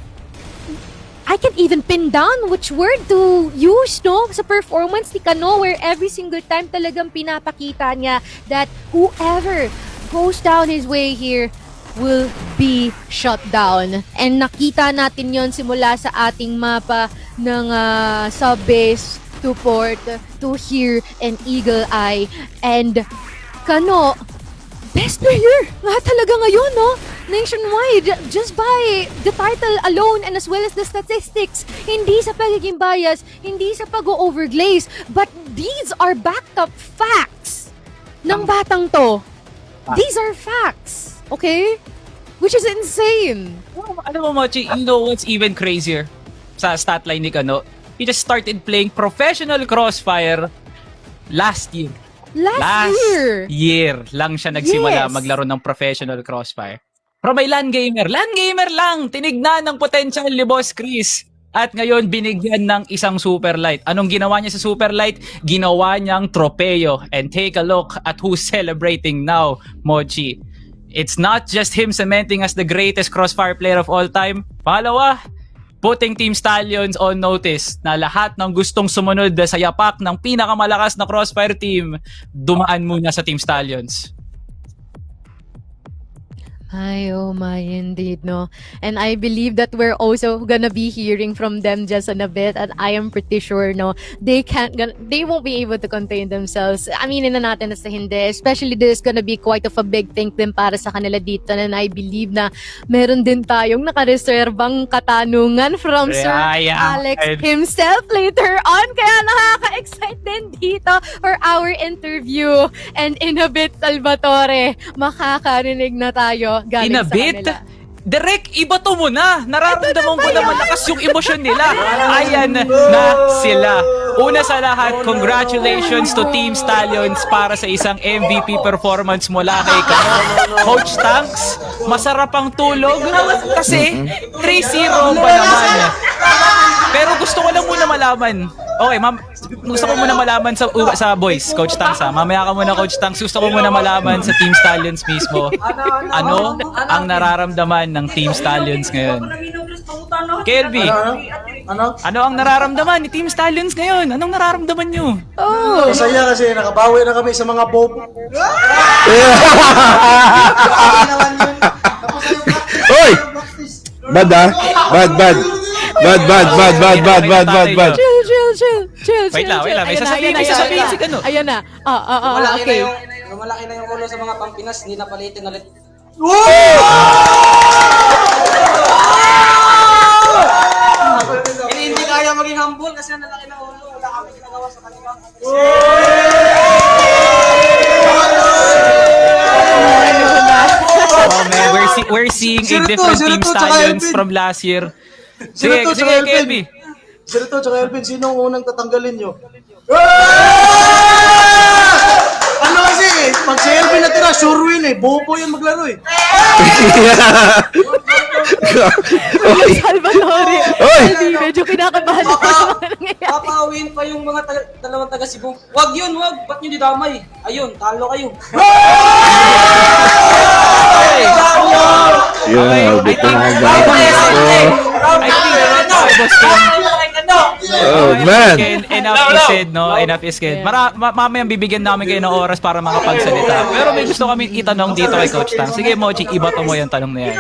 pin down which word to use, no? Sa performance ni Kano, where every single time talagang pinapakita niya that whoever goes down his way here will be shut down. And nakita natin yon simula sa ating mapa ng sub-base to port to here and Eagle Eye. And Kano, best player nga talaga ngayon, no? Nationwide, just by the title alone and as well as the statistics. Hindi sa pagiging bias, hindi sa pag-overglaze, but these are backed up facts ng batang to. These are facts, okay? which is insane. Ano mo, Mochi, you know what's even crazier sa stat line ni Kano? He just started playing professional Crossfire last year. Last year lang siya nagsimula Yes. maglaro ng professional Crossfire. From may LAN gamer lang, tinignan ng potential ni Boss Chris. At ngayon, binigyan ng isang super light. Anong ginawa niya sa super light? Ginawa niyang tropeo. And take a look at who's celebrating now, Mochi. It's not just him cementing as the greatest Crossfire player of all time. Pangalawa, putting Team Stallions on notice na lahat ng gustong sumunod sa yapak ng pinakamalakas na Crossfire team, dumaan muna sa Team Stallions. Ay, oh my, indeed, no? And I believe that we're also gonna be hearing from them just in a bit, and I am pretty sure, no, they won't be able to contain themselves. Aminin na natin na sa hindi. Especially this is gonna be quite of a big thing din para sa kanila dito, and I believe na meron din tayong nakareservang katanungan from Sir Alex himself later on. Kaya nakaka-excite din dito for our interview. And in a bit, Salvatore, makakarinig na tayo galing sa kanila. Direk, iba to mo na. Nararamdaman ko na malakas yung emosyon nila. Ayan na sila. Una sa lahat, congratulations to Team Stallions para sa isang MVP performance mula kay Kano. Coach Tanks, masarap ang tulog kasi 3-0 pa naman. Pero gusto ko lang muna malaman. Okay, ma'am, gusto ko muna malaman sa boys, Coach Tanks ha. Mamaya ka muna, Coach Tanks. Gusto ko muna malaman sa Team Stallions mismo. Ano ang nararamdaman ng Team Stallions ngayon? Kelby, ano ang nararamdaman ni Team Stallions ngayon? Anong nararamdaman nyo? Masaya kasi nakabawi na kami sa mga bobo. Hoy! Bad ah. Bad. Chill. Wait lang. May sasabihin si Kano. Ayan na. Okay. Malaki na yung ulo sa mga Pampinas, hindi na palitin ulit. Hindi kaya maging humble kasi nalaki na ulo. Wala kami ginagawa sa kanila. Oh man, we're seeing a different Team Stallions from last year. Sige, Kelby. Sino to, tsaka Elvin, sino ang unang tatanggalin nyo? Ano kasi, pag si Elvin natira, sure win eh. Bobo yan maglaro eh. Salvatore. Hindi, medyo kinakabahan ako sa mga nangyayari. Papawin pa yung mga dalawang taga Cebu. Wag yun, wag. Ba't nyo didamay? Ayun, talo kayo. Yeah, dito na Oh man. Enough is said. Mamayang bibigyan namin kayo ng oras para makapagsalita. Pero may gusto kami itanong dito kay Coach Tang. Sige, Mochi, iba to mo yung tanong na yan.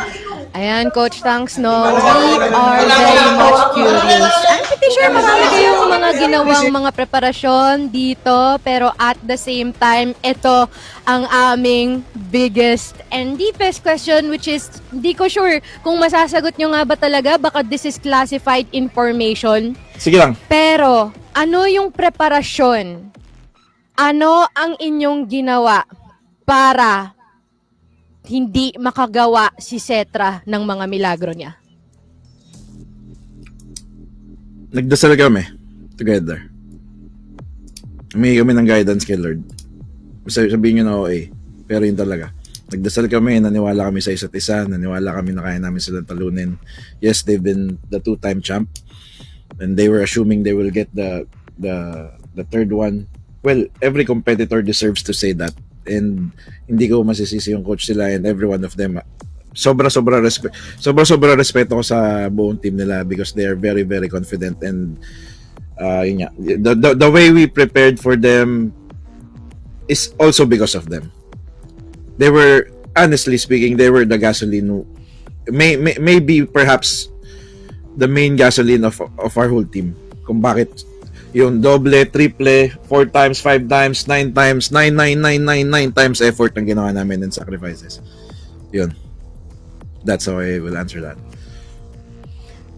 Ayan, Coach Tanks, no, we are very much curious. I'm pretty sure marami kayong mga ginawang mga preparasyon dito, pero at the same time, ito ang aming biggest and deepest question, which is, hindi ko sure kung masasagot nyo nga ba talaga, baka this is classified information. Sige lang. Pero, ano yung preparasyon? Ano ang inyong ginawa para hindi makagawa si Cetra ng mga milagro niya? Nagdasal kami together. Humingi kami ng guidance kay Lord. Sabihin nyo na OA, pero yun talaga. Nagdasal kami, naniwala kami sa isa't isa, naniwala kami na kaya namin silang talunin. Yes, they've been the 2-time champ, and they were assuming they will get the third one. Well, every competitor deserves to say that. And hindi ko masisisi yung coach sila and every one of them. Sobra respeto ko sa buong team nila because they are very confident and yun nga, the way we prepared for them is also because of them. They were, honestly speaking, they were the gasoline, maybe perhaps the main gasoline of our whole team. Kung bakit yung doble, triple, 4 times, 5 times, 9 times, 9 times effort ang ginawa namin and sacrifices. Yun. That's how I will answer that.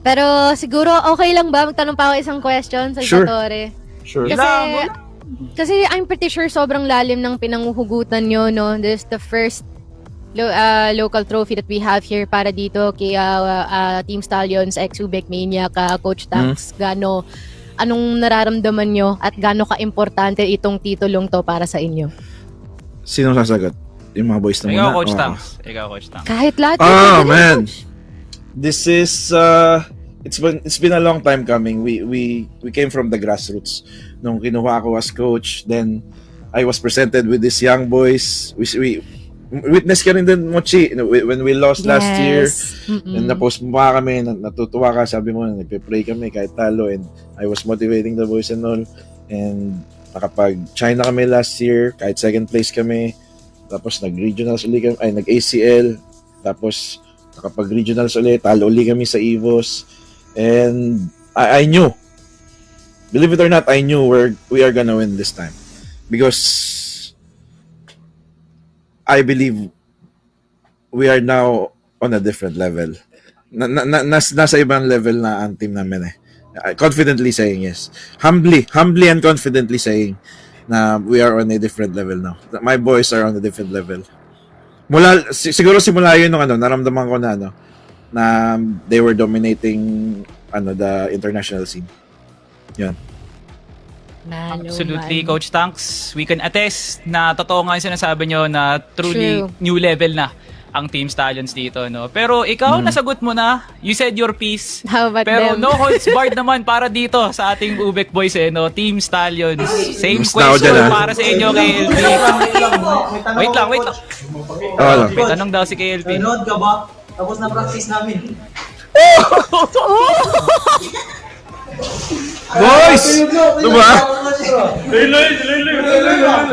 Pero siguro okay lang ba magtanong pa ako isang question sa Salvatore? Sure. Kasi I'm pretty sure sobrang lalim ng pinanguhugutan nyo, no? This is the first local trophy that we have here para dito kay Team Stallions, ex-Ubek Maniac, Coach Tax. Anong nararamdaman nyo at gaano ka-importante itong titulong to para sa inyo? Sino sasagot? Yung mga boys na muna? Ikaw, Coach Oo. Tanks. Ikaw, Coach Tanks. Kahit lahat. Oh man, this is it's been a long time coming. We came from the grassroots. Nung kinuha ako as coach, then I was presented with these young boys. We witness ka rin din, Mochi, when we lost last year. And na-post mo pa kami, natutuwa ka, sabi mo, nagpe-pray kami kahit talo, and I was motivating the boys and all. And nakapag-China kami last year, kahit second place kami. Tapos nag-regionals ulit kami, nag-ACL. Tapos nakapag-regionals ulit, talo ulit kami sa EVOS. And I knew, believe it or not, I knew we are gonna win this time. Because I believe we are now on a different level. Nasa ibang level na ang team namin eh. Confidently saying yes. Humbly and confidently saying na we are on a different level now. My boys are on a different level. Siguro simula yun nung naramdaman ko na they were dominating the international scene. Yan. Absolutely, Coach Tanks. We can attest na totoo nga yung sinasabi nyo na truly new level na ang Team Stallions dito, no? Pero ikaw, nasagot mo na. You said your piece. How about Pero them? no holds barred naman para dito sa ating Ubek Boys, no? Team Stallions. Same Mas tao question dyan, para sa inyo kay LP. Wait lang. May tanong daw si KLP. Nanood ka ba? Tapos na-practice namin. Boys! Ito ba?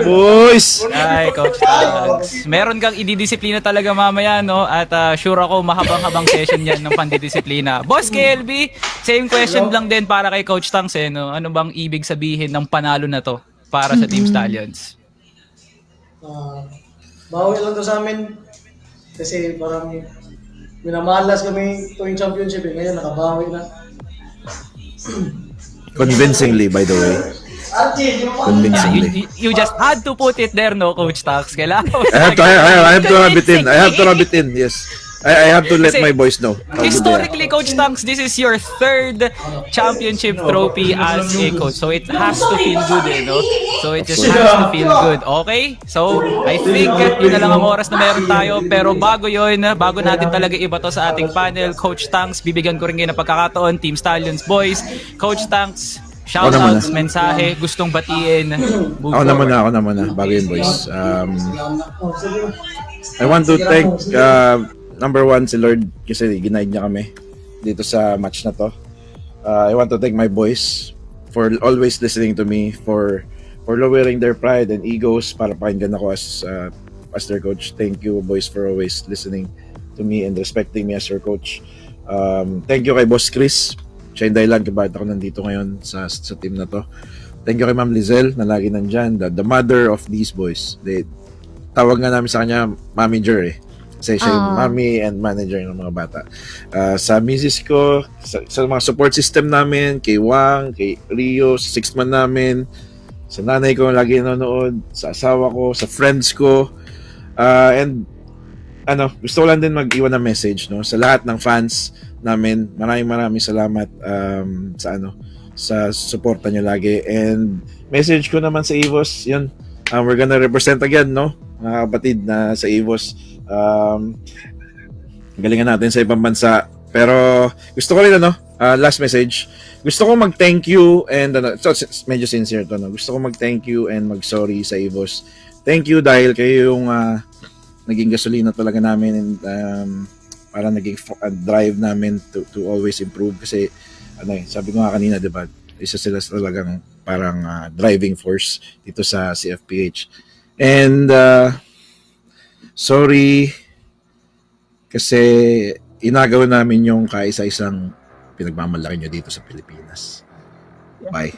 Boys! Ay, Coach Tanks. Meron kang ididisiplina talaga mamaya, no? At sure ako, mahabang-habang session yan ng pandidisiplina. Boss KLB, same question lang din para kay Coach Tanks, no? Ano bang ibig sabihin ng panalo na to para sa Team Stallions? Bawi lang to sa amin. Kasi parang minamalas kami tuwing championship eh. Ngayon nakabawi na. Convincingly, by the way. Convincingly. You just had to put it there, no, Coach Tax? Kailangan I have to rub it in. I have to rub it in, yes. I have to let Kasi my boys know. historically, Coach Tanks, this is your third championship trophy as a coach. So it has to feel good, no? So it just has to feel good. Okay? So I think yun na lang ang oras na meron tayo. Pero bago yun, bago natin talaga iba to sa ating panel, Coach Tanks, bibigyan ko rin ngayon ng pagkakataon, Team Stallions Boys. Coach Tanks, shoutouts, mensahe, gustong batiin. Ako naman na, bago yun, boys. I want to thank number one si Lord kasi ginaid niya kami dito sa match na to. I want to thank my boys for always listening to me, for lowering their pride and egos para pakinggan ako as their coach. Thank you, boys, for always listening to me and respecting me as your coach. Thank you kay Boss Chris. Siya yung dahilan kung bakit ako nandito ngayon sa team na to. Thank you kay Ma'am Lizelle na lagi nandyan, the mother of these boys. Tawag nga namin sa kanya manager eh. Kasi siya yung mommy and manager ng mga bata. Sa misis ko, sa mga support system namin, kay Wang, kay Rio, sa sixth man namin, sa nanay ko lagi nanonood, sa asawa ko, sa friends ko, and gusto ko lang din mag-iwan ng message, no, sa lahat ng fans namin. Maraming salamat sa suporta nyo lagi. And message ko naman sa EVOS, yun, we're gonna represent again, no, mga kapatid na sa EVOS. Galingan natin sa ibang bansa. Pero gusto ko rin last message. Gusto ko mag-thank you and medyo sincere to, no. Gusto ko mag-thank you and mag-sorry sa EVOS. Thank you dahil kayo yung naging gasolina talaga namin and para naging drive namin to always improve kasi sabi ko nga kanina, diba, isa sila talagang parang driving force dito sa CFPH. And sorry kasi inagaw namin yung kaisa-isang pinagmamalaki nyo dito sa Pilipinas. Bye.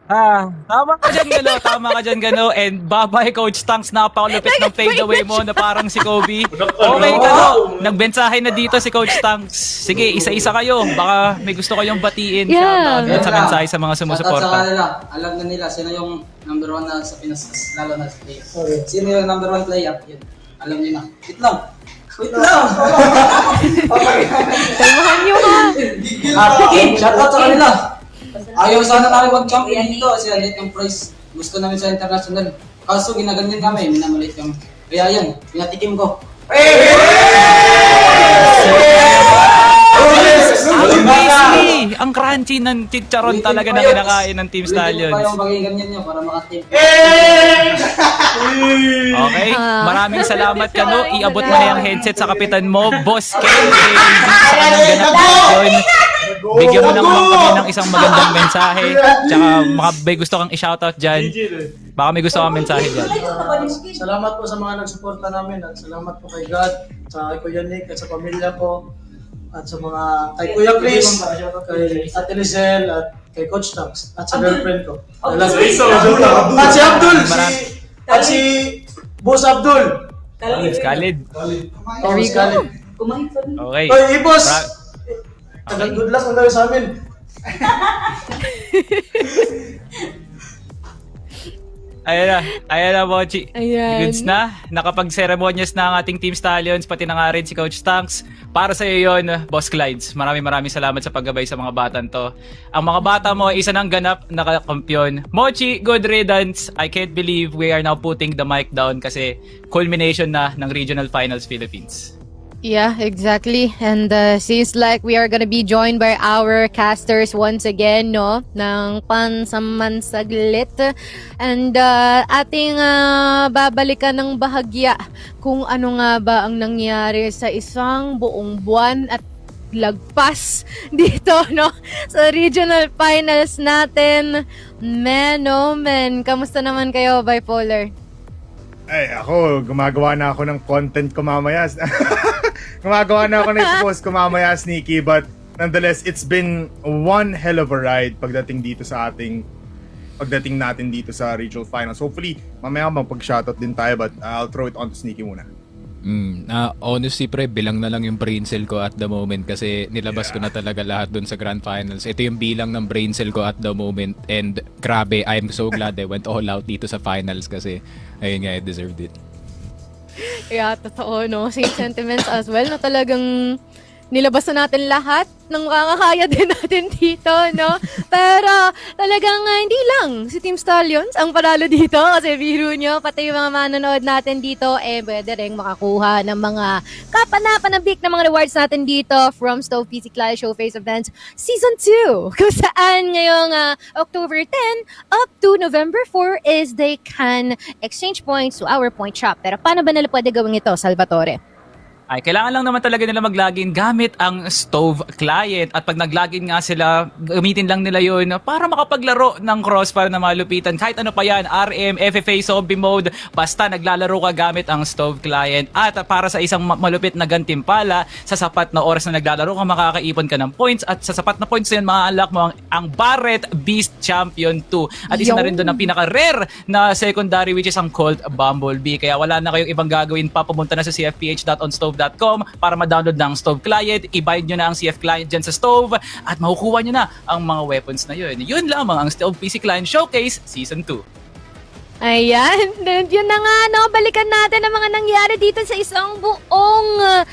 Tama ka dyan, Gano. Tama ka dyan, Gano. And bye-bye, Coach Tanks. Napakalupit ng fadeaway mo na parang si Kobe. Okay, Gano. Nagbensahe na dito si Coach Tanks. Sige, isa-isa kayo. Baka may gusto kayong batiin. Yeah. Shoutout sa mensahe sa mga Shoutout sa sumusuporta. kanila. Alam na nila sino yung number 1 na sa Pinas, lalo na sa player. Sino yung number 1 player? Yun. Alam niyo na. Wait lang. Kalmahan nyo ha. Sige, shoutout sa kanila. Ayaw sana namin mag-champion dito kasi alit yung prize. Gusto namin sa international. Kaso ginaganyan kami, minamalit kami. Kaya yan, pinatikim ko. Obviously, ang crunchy ng chicharon talaga na kinakain ng Team Stallions. Ulitin ko pa yung bagay ganyan nyo para makatim. Okay, maraming salamat Kano. Iabot mo na yung headset sa kapitan mo, Boss Ken. Sa kanang ganap ngayon. Bigyan mo naman kami ng isang magandang mensahe. Tsaka may gusto kang i-shoutout dyan. Baka may gusto kang mensahe dyan. Salamat po sa mga nagsuporta namin at salamat po kay God, sa kay Kuya Nick at sa pamilya ko at sa mga kay Kuya Chris, kay Ate Lizelle at kay Coach Tax at sa girlfriend ko. At si Abdul, at si Boss Abdul. Khalid. Oh, Miss Khalid. Okay. Oy, Evos! Good luck ulit sa amin. Ayan na, Mochi. Ayan. Goods na. Nakapag-ceremonyas na ang ating Team Stallions, pati na nga rin si Coach Tanks. Para sa iyo yun, Boss Clydes. Maraming salamat sa paggabay sa mga batang to. Ang mga bata mo, isa ng ganap na kampyon. Mochi, good riddance. I can't believe we are now putting the mic down kasi culmination na ng Regional Finals Philippines. Yeah, exactly. And seems like we are gonna be joined by our casters once again, no? Ng pansamansalit. And ating babalikan ng bahagya kung ano nga ba ang nangyari sa isang buong buwan at lagpas dito, no? Sa regional finals natin. Man, oh man. Kamusta naman kayo, Bipolar? Ay, ako, gumagawa na ako ng content ko mamaya. Gumagawa na ako ng post ko mamaya, Sneaky. But nonetheless, it's been one hell of a ride pagdating natin dito sa regional finals. Hopefully, mamaya mag-shoutout din tayo, but I'll throw it on to Sneaky muna. Honestly, pre, bilang na lang yung brain cell ko at the moment kasi nilabas ko na talaga lahat dun sa grand finals. Ito yung bilang ng brain cell ko at the moment and grabe, I'm so glad I went all out dito sa finals kasi ayun nga, I deserved it. Yeah, totoo, no? Same sentiments as well, na talagang nilabas na natin lahat ng makakakaya din natin dito, no? Pero talagang hindi lang si Team Stallions ang panalo dito kasi biro nyo, pati yung mga manonood natin dito, pwede rin makakuha ng mga kapanapanabik na mga rewards natin dito from Stove PC Clash Showface Events Season 2, kung saan ngayong October 10 up to November 4 is they can exchange points to our point shop. Pero paano ba nila pwede gawin ito, Salvatore? Ay, kailangan lang naman talaga nila mag-login gamit ang Stove client. At pag nag-login nga sila, gamitin lang nila yun para makapaglaro ng crossfire na malupitan. Kahit ano pa yan, RM, FFA, zombie mode, basta naglalaro ka gamit ang Stove client. At para sa isang malupit na gantimpala, sa sapat na oras na naglalaro ka, makakaipon ka ng points. At sa sapat na points na yun, ma-unlock mo ang Barret Beast Champion 2. At isa na rin doon ang pinaka-rare na secondary, which is ang Colt Bumblebee. Kaya wala na kayong ibang gagawin pa, pumunta na sa cfph.onstove.com para ma-download ng Stove client, i-bind nyo na ang CF client dyan sa Stove at makukuha nyo na ang mga weapons na yun. Yun lamang ang Stove PC Client Showcase Season 2. Ayan, yun na nga, no? Balikan natin ang mga nangyari dito sa isang buong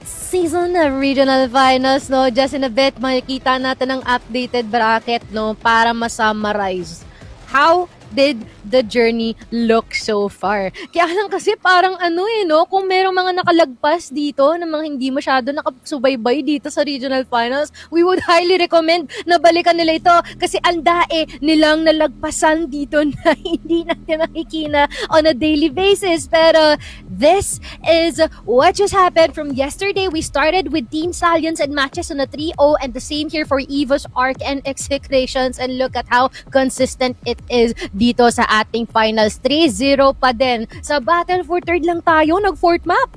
season na regional finals, no? Just in a bit, makikita natin ang updated bracket, no? Para ma-summarize how did the journey look so far. Kaya lang kasi parang no, kung merong mga nakalagpas dito na mga hindi masyado nakasubaybay dito sa regional finals, we would highly recommend na balikan nila ito kasi ang dae nilang nalagpasan dito na hindi natin nakikita on a daily basis. Pero this is what just happened from yesterday. We started with Team Stallions and matches on a 3-0 and the same here for Evos Arc and Execrations, and look at how consistent it is dito sa ating finals. 3-0 pa din. Sa battle for third lang tayo, nag-fourth map.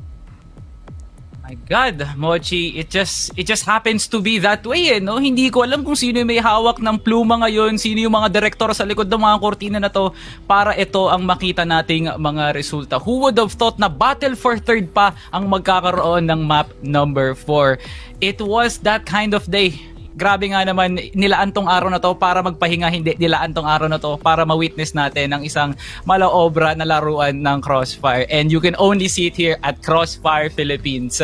My God, Mochi, it just happens to be that way no? Hindi ko alam kung sino yung may hawak ng pluma ngayon, sino yung mga direktor sa likod ng mga kortina na to para ito ang makita nating mga resulta. Who would have thought na battle for third pa ang magkakaroon ng map number 4? It was that kind of day. Grabe nga naman, nilaan tong araw na to para magpahinga, hindi nilaan tong araw na to para ma-witness natin ang isang malaobra na laruan ng Crossfire. And you can only see it here at Crossfire Philippines.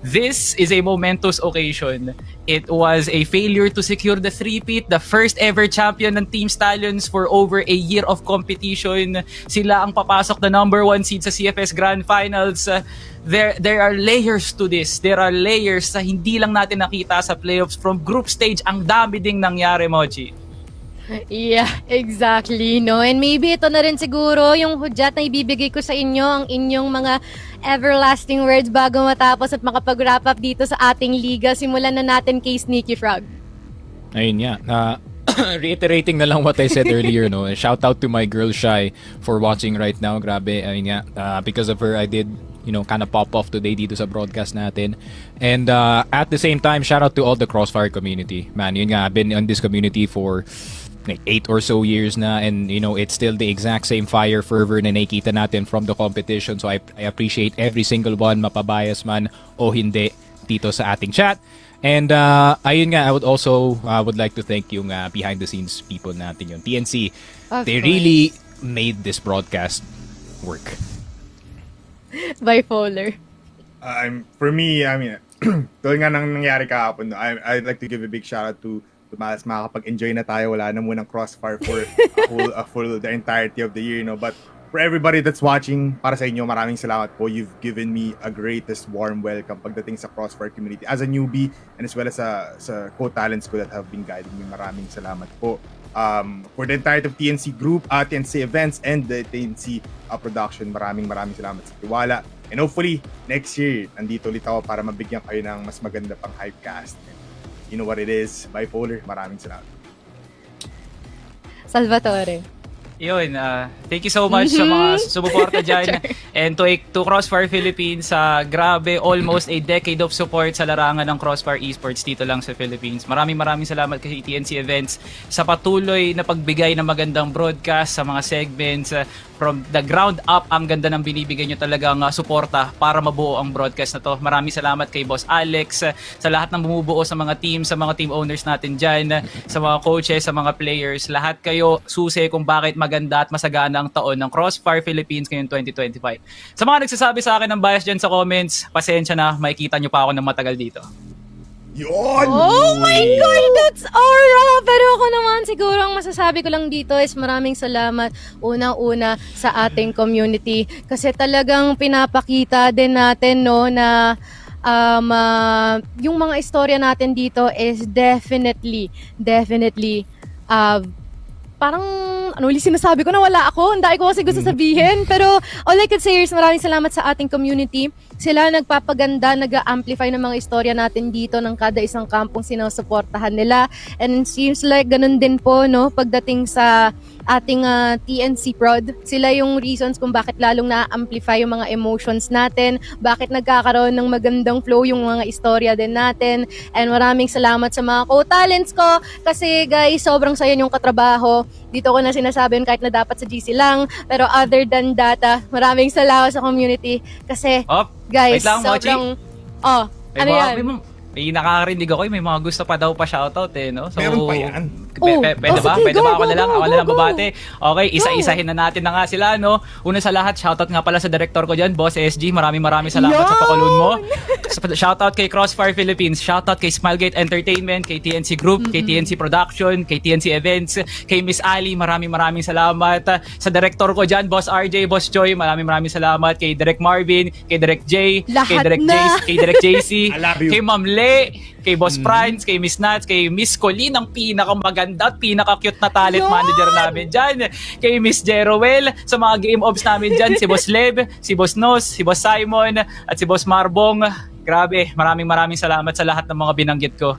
This is a momentous occasion. It was a failure to secure the three-peat, the first ever champion ng Team Stallions for over a year of competition. Sila ang papasok na number 1 seed sa CFS Grand Finals. There are layers to this. There are layers sa hindi lang natin nakita sa playoffs from group stage. Ang dami ding nangyari, Mochi. Yeah, exactly, no? And maybe ito na rin siguro yung hudyat na ibibigay ko sa inyo, ang inyong mga everlasting words bago matapos at makapag-wrap up dito sa ating liga. Simulan na natin kay Sneaky Frog. Ayun nga. Reiterating na lang what I said earlier, no? Shout out to my girl Shy for watching right now. Grabe, ayun nga. Because of her, I did kind of pop off today dito sa broadcast natin. And at the same time, shout out to all the Crossfire community. Man, yun nga, I've been on this community for like 8 or so years na, and it's still the exact same fire fervor na nakikita natin from the competition. So I appreciate every single one, mapabias man o hindi, dito sa ating chat. And ayun nga, I would also would like to thank yung behind the scenes people natin, yung TNC. They really made this broadcast work. Bipolar. For me, I mean, tulad nga nang nangyari kahapon, I'd like to give a big shout out to mas makakapag-enjoy na tayo. Wala na munang Crossfire for the entirety of the year, But for everybody that's watching, para sa inyo, maraming salamat po. You've given me a greatest warm welcome pagdating sa Crossfire community as a newbie, and as well as sa co-talents ko that have been guiding me. Maraming salamat po. For the entirety of TNC Group, TNC Events, and the TNC production, maraming salamat sa tiwala. And hopefully, next year, nandito ulit ako para mabigyan kayo ng mas maganda pang hypecast. You know what it is, Bipolar. Maraming salamat. Salvatore. Yun, thank you so much sa mga sumuporta dyan. And to Crossfire Philippines, grabe, almost a decade of support sa larangan ng Crossfire Esports dito lang sa Philippines. Maraming salamat kay TNC Events sa patuloy na pagbigay ng magandang broadcast sa mga segments. From the ground up, ang ganda ng binibigay nyo talagang suporta para mabuo ang broadcast na to. Maraming salamat kay Boss Alex, sa lahat ng bumubuo sa mga team, sa mga team owners natin dyan, sa mga coaches, sa mga players. Lahat kayo susi kung bakit maganda at masagana ang taon ng Crossfire Philippines ngayong 2025. Sa mga nagsasabi sa akin ng bias dyan sa comments, pasensya na, makikita nyo pa ako ng matagal dito. Yun! Oh my God, that's aura! Pero ako naman, siguro ang masasabi ko lang dito is maraming salamat unang-una sa ating community. Kasi talagang pinapakita din natin, na yung mga istorya natin dito is definitely, parang, ulit sinasabi ko na wala ako. Hindi ko kasi gusto sabihin. Pero all I can say is maraming salamat sa ating community. Sila nagpapaganda, nag-amplify ng mga istorya natin dito ng kada isang kampong sinusuportahan nila. And it seems like ganun din po, pagdating sa ating TNC prod. Sila yung reasons kung bakit lalong na-amplify yung mga emotions natin, bakit nagkakaroon ng magandang flow yung mga istorya din natin. And maraming salamat sa mga co-talents ko kasi guys, sobrang saya yung katrabaho. Dito ko na sinasabi kahit na dapat sa GC lang. Pero other than that, maraming salamat sa community kasi guys, wait lang, sobrang... ano yan? May nakakarinig ako, may mga gusto pa daw pa shoutout no? So, meron pa yan. Pwede ba? Sige, Pwede ba? Ako na lang go. babate. Okay, isa-isahin na natin na nga sila, Una sa lahat, shoutout nga pala sa director ko dyan, Boss SG. Maraming salamat sa pakulun mo. Shoutout kay Crossfire Philippines, shoutout kay Smilegate Entertainment, kay TNC Group, kay TNC Production, kay TNC Events, kay Miss Ali, maraming salamat. Sa director ko dyan, Boss RJ, Boss Joy, maraming salamat. Kay Direk Marvin, kay Direk J, kay Direk Jace, kay Direk JC, I love you. kay Ma'am Le, kay Boss Franz, kay Miss Nats, kay Miss Colleen, ang pinakamaganda at pinaka-cute na talent manager namin dyan. Kay Miss Jeroel, sa mga game ops namin dyan, si Boss Leb, si Boss Nos, si Boss Simon, at si Boss Marbong. Grabe, maraming salamat sa lahat ng mga binanggit ko.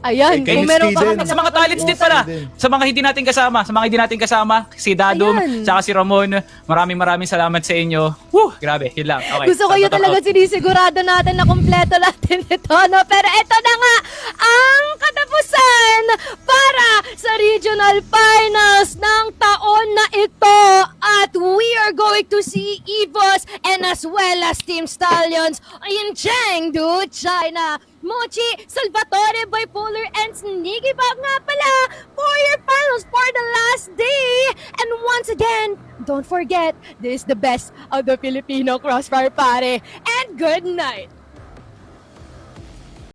Ayan, Kay kung meron pa Steven. kami Sa mga talents din pala, sa mga hindi natin kasama, si Dadum, Ayan. tsaka si Ramon, maraming salamat sa inyo. Woo! Grabe, yun lang. Okay. Gusto ko yun talaga sinisigurado natin na kumpleto natin ito, no? Pero ito na nga ang katapusan para sa regional finals ng taon na ito. At we are going to see EVOS and as well as Team Stallions in Chengdu, China. Mochi, Salvatore, Bipolar, and Sneaky Bob nga pala for your finals for the last day. And once again, don't forget, this is the best of the Filipino Crossfire Pare. And good night!